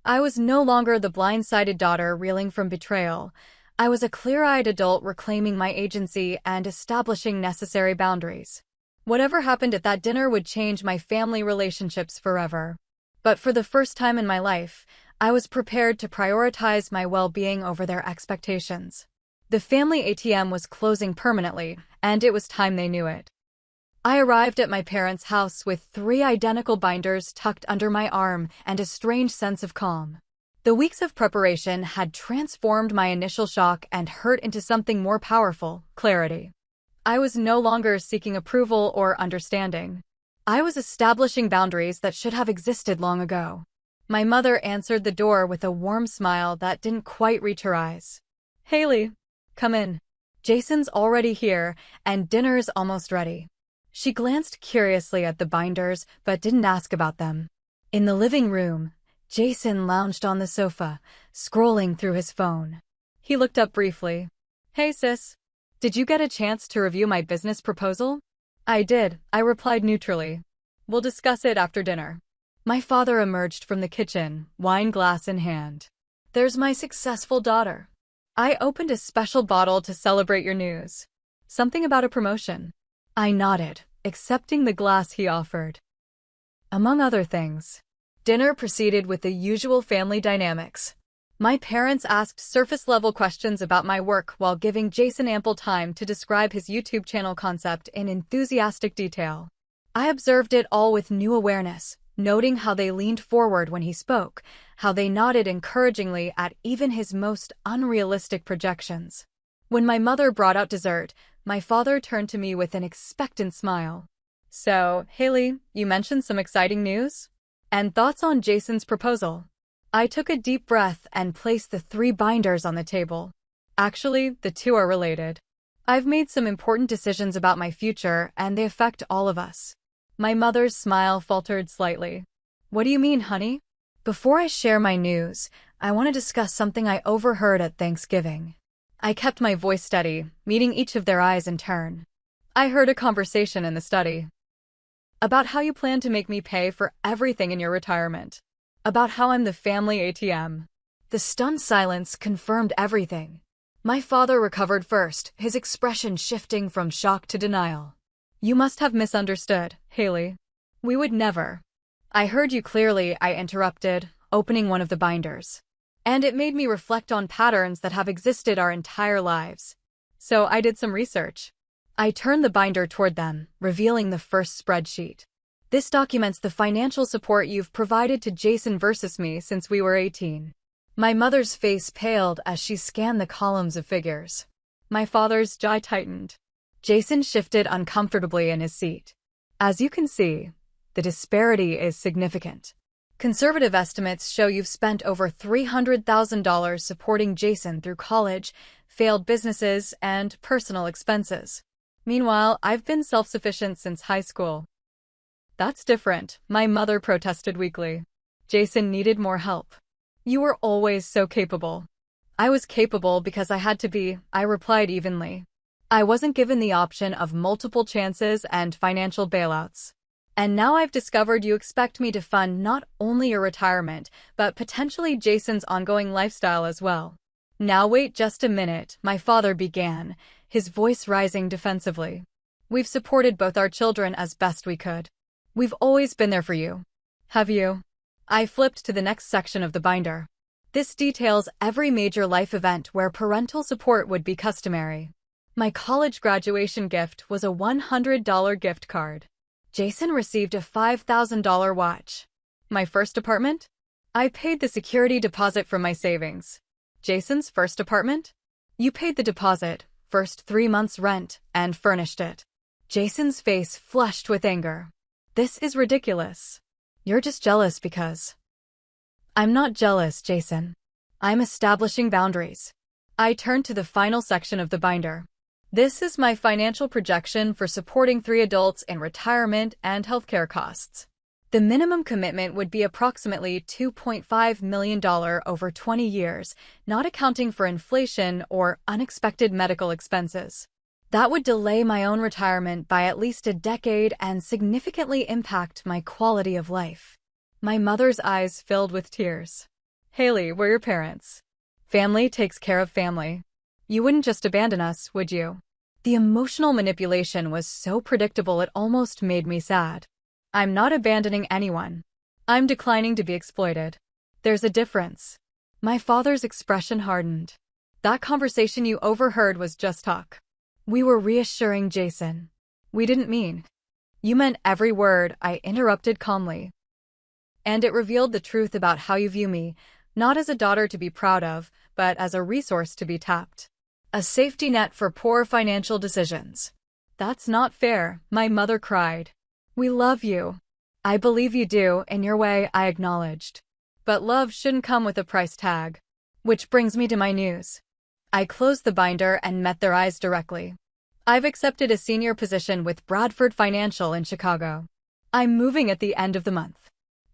I was no longer the blindsided daughter reeling from betrayal. I was a clear-eyed adult reclaiming my agency and establishing necessary boundaries. Whatever happened at that dinner would change my family relationships forever. But for the first time in my life, I was prepared to prioritize my well-being over their expectations. The family ATM was closing permanently, and it was time they knew it. I arrived at my parents' house with 3 identical binders tucked under my arm and a strange sense of calm. The weeks of preparation had transformed my initial shock and hurt into something more powerful, clarity. I was no longer seeking approval or understanding. I was establishing boundaries that should have existed long ago. My mother answered the door with a warm smile that didn't quite reach her eyes. "Haley, come in. Jason's already here, and dinner's almost ready." She glanced curiously at the binders, but didn't ask about them. In the living room, Jason lounged on the sofa, scrolling through his phone. He looked up briefly. "Hey sis, did you get a chance to review my business proposal?" "I did," I replied neutrally. "We'll discuss it after dinner." My father emerged from the kitchen, wine glass in hand. "There's my successful daughter. I opened a special bottle to celebrate your news. Something about a promotion." I nodded, accepting the glass he offered. Among other things, dinner proceeded with the usual family dynamics. My parents asked surface-level questions about my work while giving Jason ample time to describe his YouTube channel concept in enthusiastic detail. I observed it all with new awareness, noting how they leaned forward when he spoke, how they nodded encouragingly at even his most unrealistic projections. When my mother brought out dessert, my father turned to me with an expectant smile. "So, Haley, you mentioned some exciting news? And thoughts on Jason's proposal?" I took a deep breath and placed the 3 binders on the table. "Actually, the 2 are related. I've made some important decisions about my future, and they affect all of us." My mother's smile faltered slightly. "What do you mean, honey?" "Before I share my news, I want to discuss something I overheard at Thanksgiving." I kept my voice steady, meeting each of their eyes in turn. "I heard a conversation in the study about how you plan to make me pay for everything in your retirement. About how I'm the family ATM." The stunned silence confirmed everything. My father recovered first, his expression shifting from shock to denial. "You must have misunderstood, Haley. We would never." "I heard you clearly," I interrupted, opening one of the binders. "And it made me reflect on patterns that have existed our entire lives. So I did some research." I turned the binder toward them, revealing the first spreadsheet. "This documents the financial support you've provided to Jason versus me since we were 18. My mother's face paled as she scanned the columns of figures. My father's jaw tightened. Jason shifted uncomfortably in his seat. "As you can see, the disparity is significant. Conservative estimates show you've spent over $300,000 supporting Jason through college, failed businesses, and personal expenses. Meanwhile, I've been self-sufficient since high school." "That's different," my mother protested weakly. "Jason needed more help. You were always so capable." "I was capable because I had to be," I replied evenly. "I wasn't given the option of multiple chances and financial bailouts. And now I've discovered you expect me to fund not only your retirement, but potentially Jason's ongoing lifestyle as well." "Now wait just a minute," my father began, his voice rising defensively. "We've supported both our children as best we could. We've always been there for you. Have you? I flipped to the next section of the binder. This details every major life event where parental support would be customary. My college graduation gift was a $100 gift card. Jason received a $5,000 watch. My first apartment? I paid the security deposit from my savings. Jason's first apartment? You paid the deposit, first 3 months' rent, and furnished it. Jason's face flushed with anger. This is ridiculous. You're just jealous because... I'm not jealous, Jason. I'm establishing boundaries. I turned to the final section of the binder. This is my financial projection for supporting 3 adults in retirement and healthcare costs. The minimum commitment would be approximately $2.5 million over 20 years, not accounting for inflation or unexpected medical expenses. That would delay my own retirement by at least a decade and significantly impact my quality of life. My mother's eyes filled with tears. Haley, we're your parents. Family takes care of family. You wouldn't just abandon us, would you? The emotional manipulation was so predictable it almost made me sad. I'm not abandoning anyone. I'm declining to be exploited. There's a difference. My father's expression hardened. That conversation you overheard was just talk. We were reassuring Jason. We didn't mean. You meant every word, I interrupted calmly. And it revealed the truth about how you view me, not as a daughter to be proud of, but as a resource to be tapped. A safety net for poor financial decisions. That's not fair, my mother cried. We love you. I believe you do, in your way, I acknowledged. But love shouldn't come with a price tag. Which brings me to my news. I closed the binder and met their eyes directly. I've accepted a senior position with Bradford Financial in Chicago. I'm moving at the end of the month.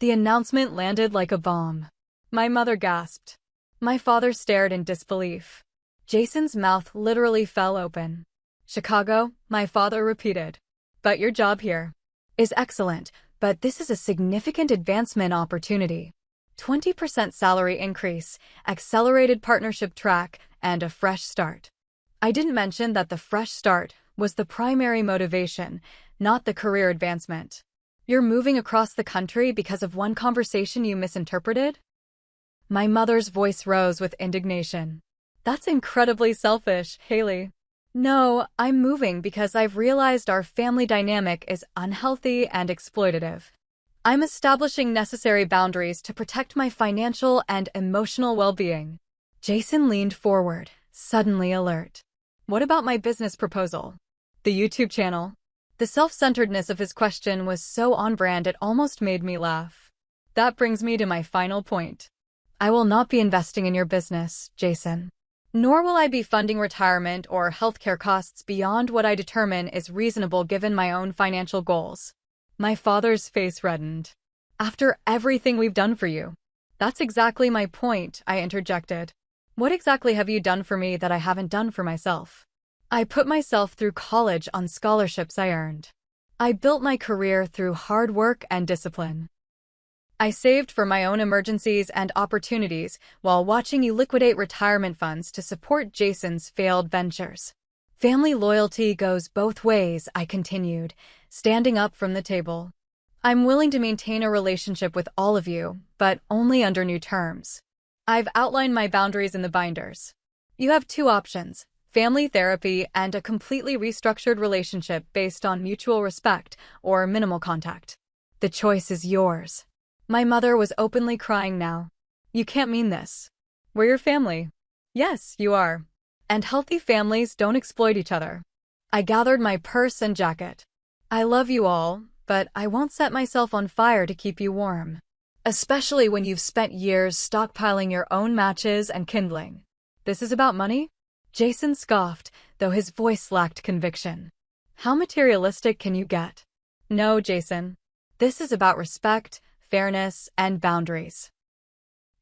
The announcement landed like a bomb. My mother gasped. My father stared in disbelief. Jason's mouth literally fell open. Chicago, my father repeated. But your job here is excellent, but this is a significant advancement opportunity. 20% salary increase, accelerated partnership track, and a fresh start. I didn't mention that the fresh start was the primary motivation, not the career advancement. You're moving across the country because of one conversation you misinterpreted? My mother's voice rose with indignation. That's incredibly selfish, Haley. No, I'm moving because I've realized our family dynamic is unhealthy and exploitative. I'm establishing necessary boundaries to protect my financial and emotional well-being. Jason leaned forward, suddenly alert. What about my business proposal? The YouTube channel? The self-centeredness of his question was so on-brand it almost made me laugh. That brings me to my final point. I will not be investing in your business, Jason. Nor will I be funding retirement or healthcare costs beyond what I determine is reasonable given my own financial goals. My father's face reddened. After everything we've done for you. That's exactly my point, I interjected. What exactly have you done for me that I haven't done for myself? I put myself through college on scholarships I earned. I built my career through hard work and discipline. I saved for my own emergencies and opportunities while watching you liquidate retirement funds to support Jason's failed ventures. Family loyalty goes both ways, I continued, standing up from the table. I'm willing to maintain a relationship with all of you, but only under new terms. I've outlined my boundaries in the binders. You have 2 options, family therapy and a completely restructured relationship based on mutual respect or minimal contact. The choice is yours. My mother was openly crying now. You can't mean this. We're your family. Yes, you are. And healthy families don't exploit each other. I gathered my purse and jacket. I love you all, but I won't set myself on fire to keep you warm. Especially when you've spent years stockpiling your own matches and kindling. This is about money? Jason scoffed, though his voice lacked conviction. How materialistic can you get? No, Jason. This is about respect, fairness, and boundaries.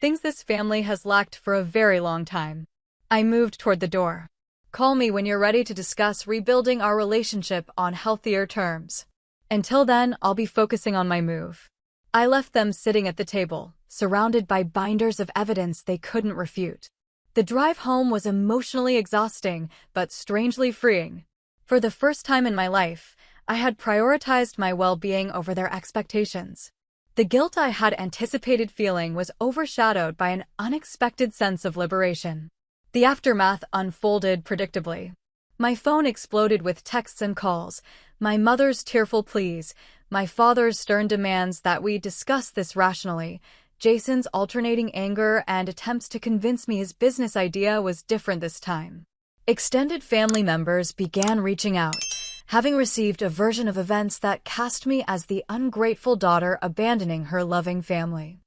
Things this family has lacked for a very long time. I moved toward the door. Call me when you're ready to discuss rebuilding our relationship on healthier terms. Until then, I'll be focusing on my move. I left them sitting at the table, surrounded by binders of evidence they couldn't refute. The drive home was emotionally exhausting, but strangely freeing. For the first time in my life, I had prioritized my well-being over their expectations. The guilt I had anticipated feeling was overshadowed by an unexpected sense of liberation. The aftermath unfolded predictably. My phone exploded with texts and calls, my mother's tearful pleas, my father's stern demands that we discuss this rationally, Jason's alternating anger and attempts to convince me his business idea was different this time. Extended family members began reaching out, having received a version of events that cast me as the ungrateful daughter abandoning her loving family.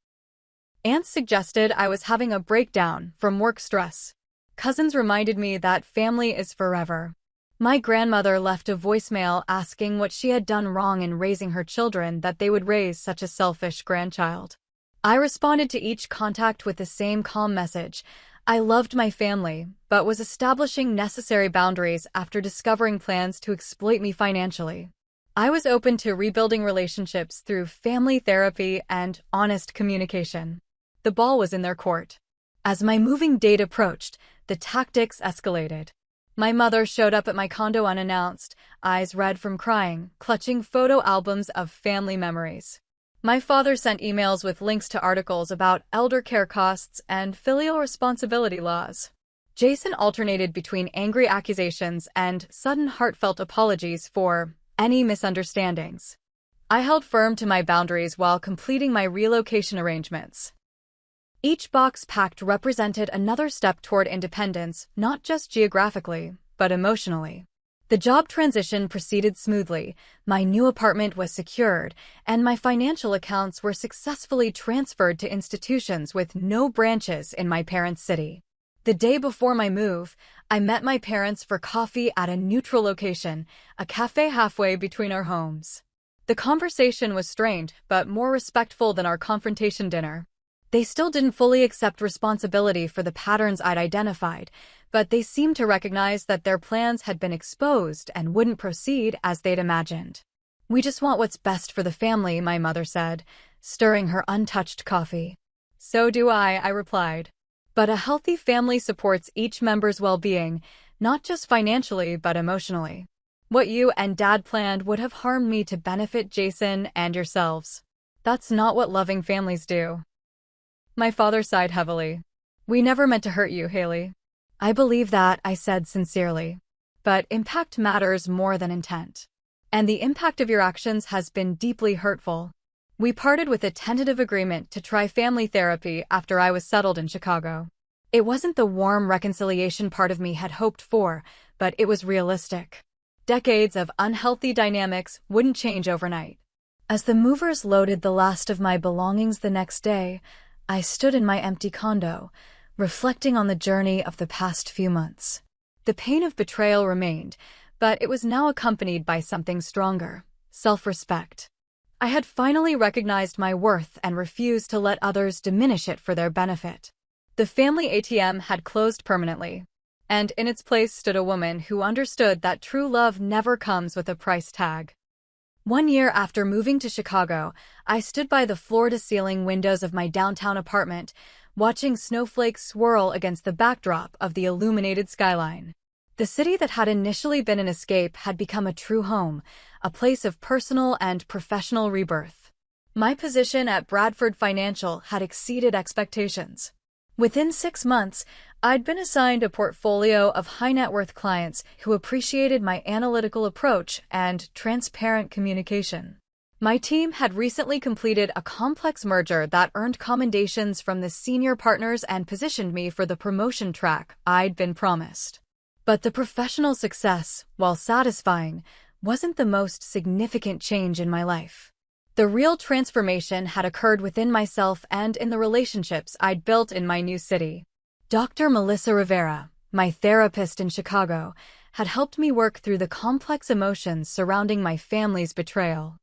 Aunts suggested I was having a breakdown from work stress. Cousins reminded me that family is forever. My grandmother left a voicemail asking what she had done wrong in raising her children that they would raise such a selfish grandchild. I responded to each contact with the same calm message. I loved my family, but was establishing necessary boundaries after discovering plans to exploit me financially. I was open to rebuilding relationships through family therapy and honest communication. The ball was in their court. As my moving date approached, the tactics escalated. My mother showed up at my condo unannounced, eyes red from crying, clutching photo albums of family memories. My father sent emails with links to articles about elder care costs and filial responsibility laws. Jason alternated between angry accusations and sudden heartfelt apologies for any misunderstandings. I held firm to my boundaries while completing my relocation arrangements. Each box packed represented another step toward independence, not just geographically, but emotionally. The job transition proceeded smoothly, my new apartment was secured, and my financial accounts were successfully transferred to institutions with no branches in my parents' city. The day before my move, I met my parents for coffee at a neutral location, a cafe halfway between our homes. The conversation was strained, but more respectful than our confrontation dinner. They still didn't fully accept responsibility for the patterns I'd identified, but they seemed to recognize that their plans had been exposed and wouldn't proceed as they'd imagined. "We just want what's best for the family," my mother said, stirring her untouched coffee. "So do I replied. "But a healthy family supports each member's well-being, not just financially but emotionally. What you and Dad planned would have harmed me to benefit Jason and yourselves. That's not what loving families do." My father sighed heavily. "We never meant to hurt you, Haley." "I believe that," I said sincerely. "But impact matters more than intent. And the impact of your actions has been deeply hurtful." We parted with a tentative agreement to try family therapy after I was settled in Chicago. It wasn't the warm reconciliation part of me had hoped for, but it was realistic. Decades of unhealthy dynamics wouldn't change overnight. As the movers loaded the last of my belongings the next day, I stood in my empty condo, reflecting on the journey of the past few months. The pain of betrayal remained, but it was now accompanied by something stronger: self-respect. I had finally recognized my worth and refused to let others diminish it for their benefit. The family ATM had closed permanently, and in its place stood a woman who understood that true love never comes with a price tag. 1 year after moving to Chicago, I stood by the floor-to-ceiling windows of my downtown apartment, watching snowflakes swirl against the backdrop of the illuminated skyline. The city that had initially been an escape had become a true home, a place of personal and professional rebirth. My position at Bradford Financial had exceeded expectations. Within 6 months, I'd been assigned a portfolio of high-net-worth clients who appreciated my analytical approach and transparent communication. My team had recently completed a complex merger that earned commendations from the senior partners and positioned me for the promotion track I'd been promised. But the professional success, while satisfying, wasn't the most significant change in my life. The real transformation had occurred within myself and in the relationships I'd built in my new city. Dr. Melissa Rivera, my therapist in Chicago, had helped me work through the complex emotions surrounding my family's betrayal.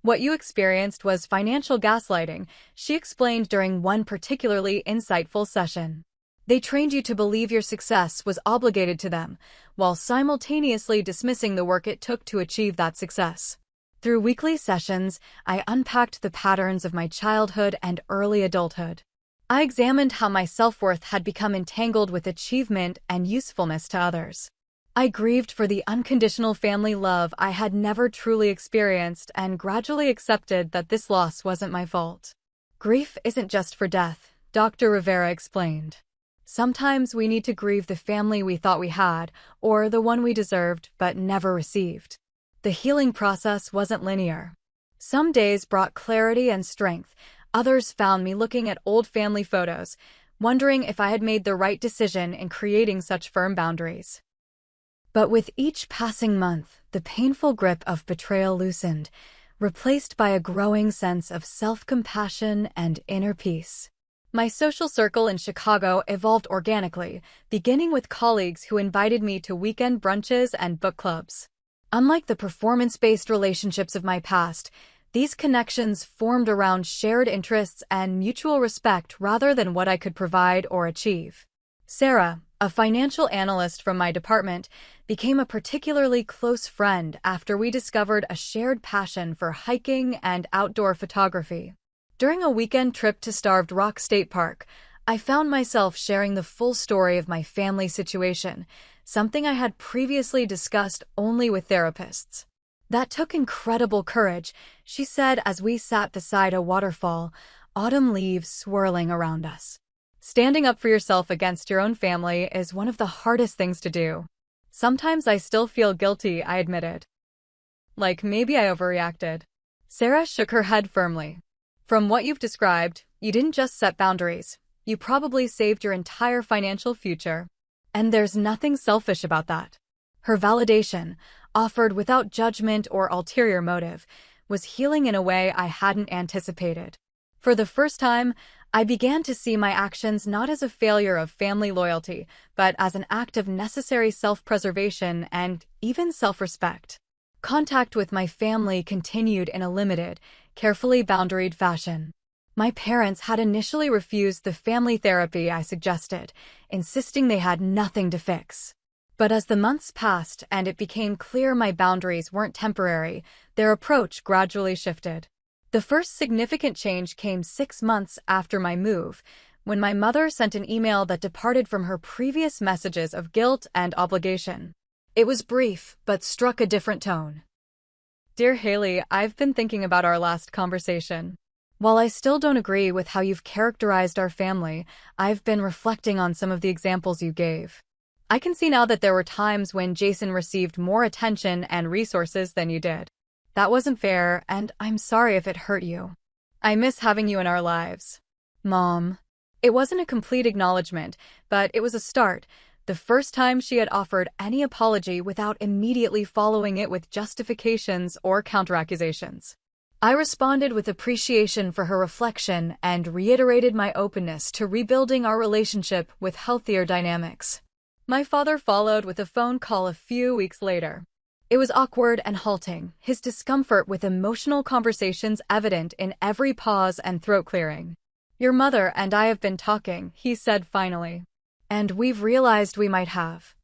"What you experienced was financial gaslighting," she explained during one particularly insightful session. "They trained you to believe your success was obligated to them, while simultaneously dismissing the work it took to achieve that success." Through weekly sessions, I unpacked the patterns of my childhood and early adulthood. I examined how my self-worth had become entangled with achievement and usefulness to others. I grieved for the unconditional family love I had never truly experienced and gradually accepted that this loss wasn't my fault. Grief isn't just for death, Dr. Rivera explained. Sometimes we need to grieve the family we thought we had, or the one we deserved but never received. The healing process wasn't linear. Some days brought clarity and strength. Others found me looking at old family photos, wondering if I had made the right decision in creating such firm boundaries. But with each passing month, the painful grip of betrayal loosened, replaced by a growing sense of self-compassion and inner peace. My social circle in Chicago evolved organically, beginning with colleagues who invited me to weekend brunches and book clubs. Unlike the performance-based relationships of my past, these connections formed around shared interests and mutual respect rather than what I could provide or achieve. Sarah, a financial analyst from my department, became a particularly close friend after we discovered a shared passion for hiking and outdoor photography. During a weekend trip to Starved Rock State Park, I found myself sharing the full story of my family situation, something I had previously discussed only with therapists. That took incredible courage, she said as we sat beside a waterfall, autumn leaves swirling around us. Standing up for yourself against your own family is one of the hardest things to do. Sometimes I still feel guilty, I admitted. Like maybe I overreacted. Sarah shook her head firmly. From what you've described, you didn't just set boundaries. You probably saved your entire financial future. And there's nothing selfish about that. Her validation, offered without judgment or ulterior motive, was healing in a way I hadn't anticipated. For the first time, I began to see my actions not as a failure of family loyalty, but as an act of necessary self-preservation and even self-respect. Contact with my family continued in a limited, carefully boundaried fashion. My parents had initially refused the family therapy I suggested, insisting they had nothing to fix. But as the months passed and it became clear my boundaries weren't temporary, their approach gradually shifted. The first significant change came 6 months after my move, when my mother sent an email that departed from her previous messages of guilt and obligation. It was brief, but struck a different tone. Dear Haley, I've been thinking about our last conversation. While I still don't agree with how you've characterized our family, I've been reflecting on some of the examples you gave. I can see now that there were times when Jason received more attention and resources than you did. That wasn't fair, and I'm sorry if it hurt you. I miss having you in our lives. Mom. It wasn't a complete acknowledgement, but it was a start, the first time she had offered any apology without immediately following it with justifications or counteraccusations. I responded with appreciation for her reflection and reiterated my openness to rebuilding our relationship with healthier dynamics. My father followed with a phone call a few weeks later. It was awkward and halting, his discomfort with emotional conversations evident in every pause and throat clearing. Your mother and I have been talking, he said finally. And we've realized we might have.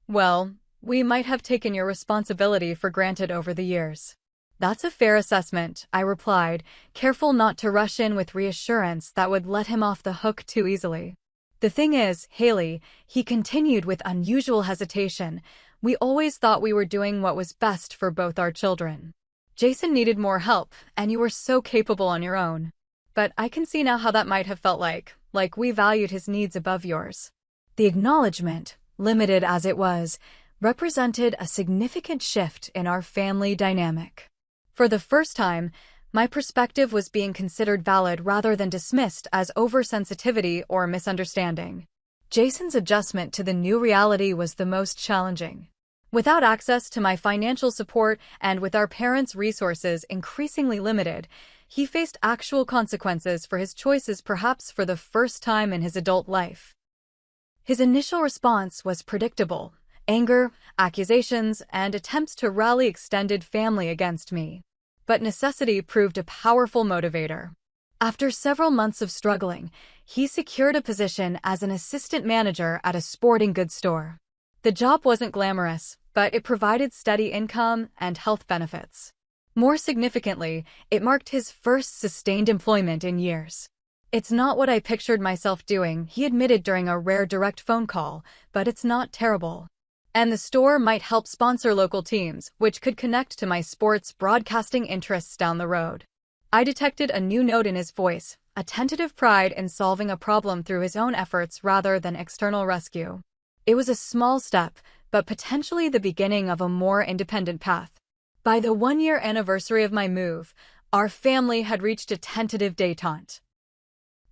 Well, we might have taken your responsibility for granted over the years. That's a fair assessment, I replied, careful not to rush in with reassurance that would let him off the hook too easily. The thing is, Haley, he continued with unusual hesitation, we always thought we were doing what was best for both our children. Jason needed more help, and you were so capable on your own. But I can see now how that might have felt like we valued his needs above yours. The acknowledgement, limited as it was, represented a significant shift in our family dynamic. For the first time, my perspective was being considered valid rather than dismissed as oversensitivity or misunderstanding. Jason's adjustment to the new reality was the most challenging. Without access to my financial support and with our parents' resources increasingly limited, he faced actual consequences for his choices perhaps for the first time in his adult life. His initial response was predictable: anger, accusations, and attempts to rally extended family against me. But necessity proved a powerful motivator. After several months of struggling, he secured a position as an assistant manager at a sporting goods store. The job wasn't glamorous, but it provided steady income and health benefits. More significantly, it marked his first sustained employment in years. It's not what I pictured myself doing, he admitted during a rare direct phone call, but it's not terrible. And the store might help sponsor local teams, which could connect to my sports broadcasting interests down the road. I detected a new note in his voice, a tentative pride in solving a problem through his own efforts rather than external rescue. It was a small step, but potentially the beginning of a more independent path. By the one-year anniversary of my move, our family had reached a tentative détente.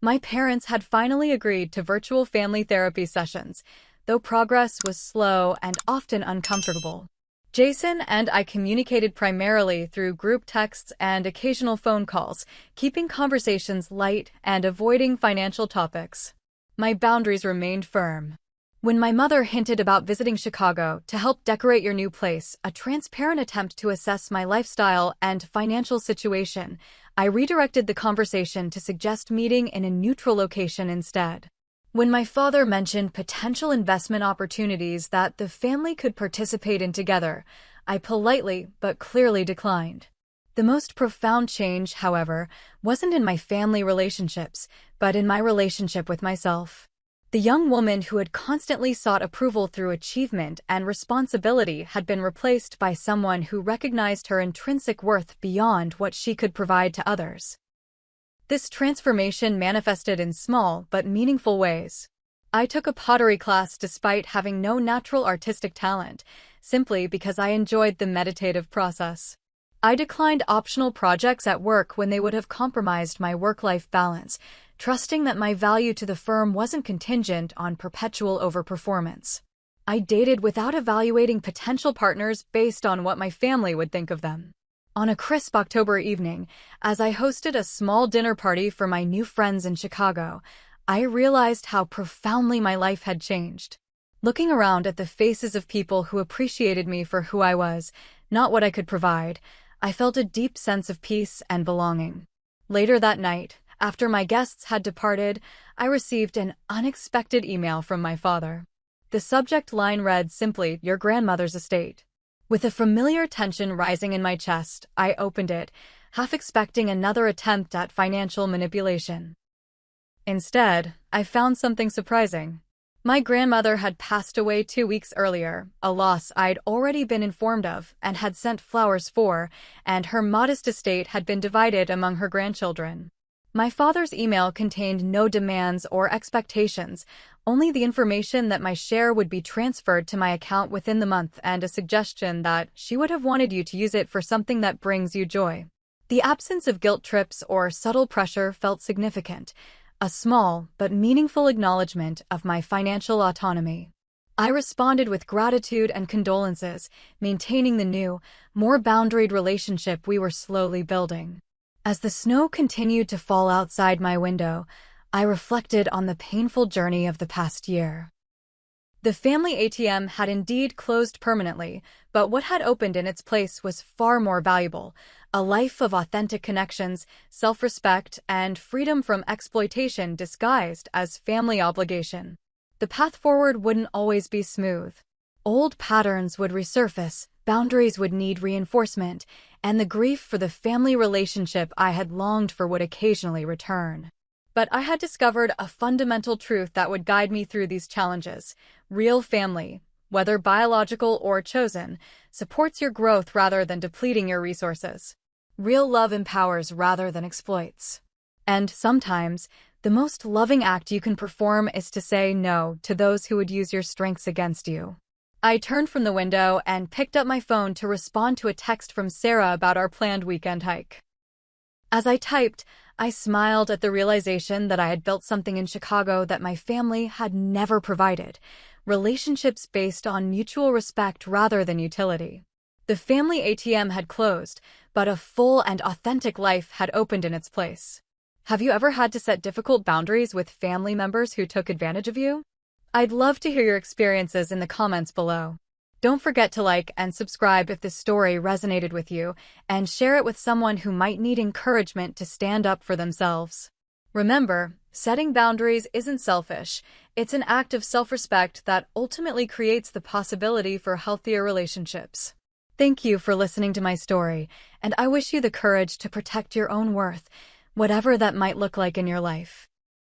My parents had finally agreed to virtual family therapy sessions, though progress was slow and often uncomfortable. Jason and I communicated primarily through group texts and occasional phone calls, keeping conversations light and avoiding financial topics. My boundaries remained firm. When my mother hinted about visiting Chicago to help decorate your new place, a transparent attempt to assess my lifestyle and financial situation, I redirected the conversation to suggest meeting in a neutral location instead. When my father mentioned potential investment opportunities that the family could participate in together, I politely but clearly declined. The most profound change, however, wasn't in my family relationships, but in my relationship with myself. The young woman who had constantly sought approval through achievement and responsibility had been replaced by someone who recognized her intrinsic worth beyond what she could provide to others. This transformation manifested in small but meaningful ways. I took a pottery class despite having no natural artistic talent, simply because I enjoyed the meditative process. I declined optional projects at work when they would have compromised my work-life balance, trusting that my value to the firm wasn't contingent on perpetual overperformance. I dated without evaluating potential partners based on what my family would think of them. On a crisp October evening, as I hosted a small dinner party for my new friends in Chicago, I realized how profoundly my life had changed. Looking around at the faces of people who appreciated me for who I was, not what I could provide, I felt a deep sense of peace and belonging. Later that night, after my guests had departed, I received an unexpected email from my father. The subject line read simply, "Your grandmother's estate." With a familiar tension rising in my chest, I opened it, half expecting another attempt at financial manipulation. Instead, I found something surprising. My grandmother had passed away 2 weeks earlier, a loss I'd already been informed of and had sent flowers for, and her modest estate had been divided among her grandchildren. My father's email contained no demands or expectations, only the information that my share would be transferred to my account within the month and a suggestion that she would have wanted you to use it for something that brings you joy. The absence of guilt trips or subtle pressure felt significant, a small but meaningful acknowledgement of my financial autonomy. I responded with gratitude and condolences, maintaining the new, more boundaried relationship we were slowly building. As the snow continued to fall outside my window, I reflected on the painful journey of the past year. The family ATM had indeed closed permanently, but what had opened in its place was far more valuable: a life of authentic connections, self-respect, and freedom from exploitation disguised as family obligation. The path forward wouldn't always be smooth. Old patterns would resurface, boundaries would need reinforcement, and the grief for the family relationship I had longed for would occasionally return. But I had discovered a fundamental truth that would guide me through these challenges. Real family, whether biological or chosen, supports your growth rather than depleting your resources. Real love empowers rather than exploits. And sometimes, the most loving act you can perform is to say no to those who would use your strengths against you. I turned from the window and picked up my phone to respond to a text from Sarah about our planned weekend hike. As I typed, I smiled at the realization that I had built something in Chicago that my family had never provided: relationships based on mutual respect rather than utility. The family ATM had closed, but a full and authentic life had opened in its place. Have you ever had to set difficult boundaries with family members who took advantage of you? I'd love to hear your experiences in the comments below. Don't forget to like and subscribe if this story resonated with you, and share it with someone who might need encouragement to stand up for themselves. Remember, setting boundaries isn't selfish. It's an act of self-respect that ultimately creates the possibility for healthier relationships. Thank you for listening to my story, and I wish you the courage to protect your own worth, whatever that might look like in your life.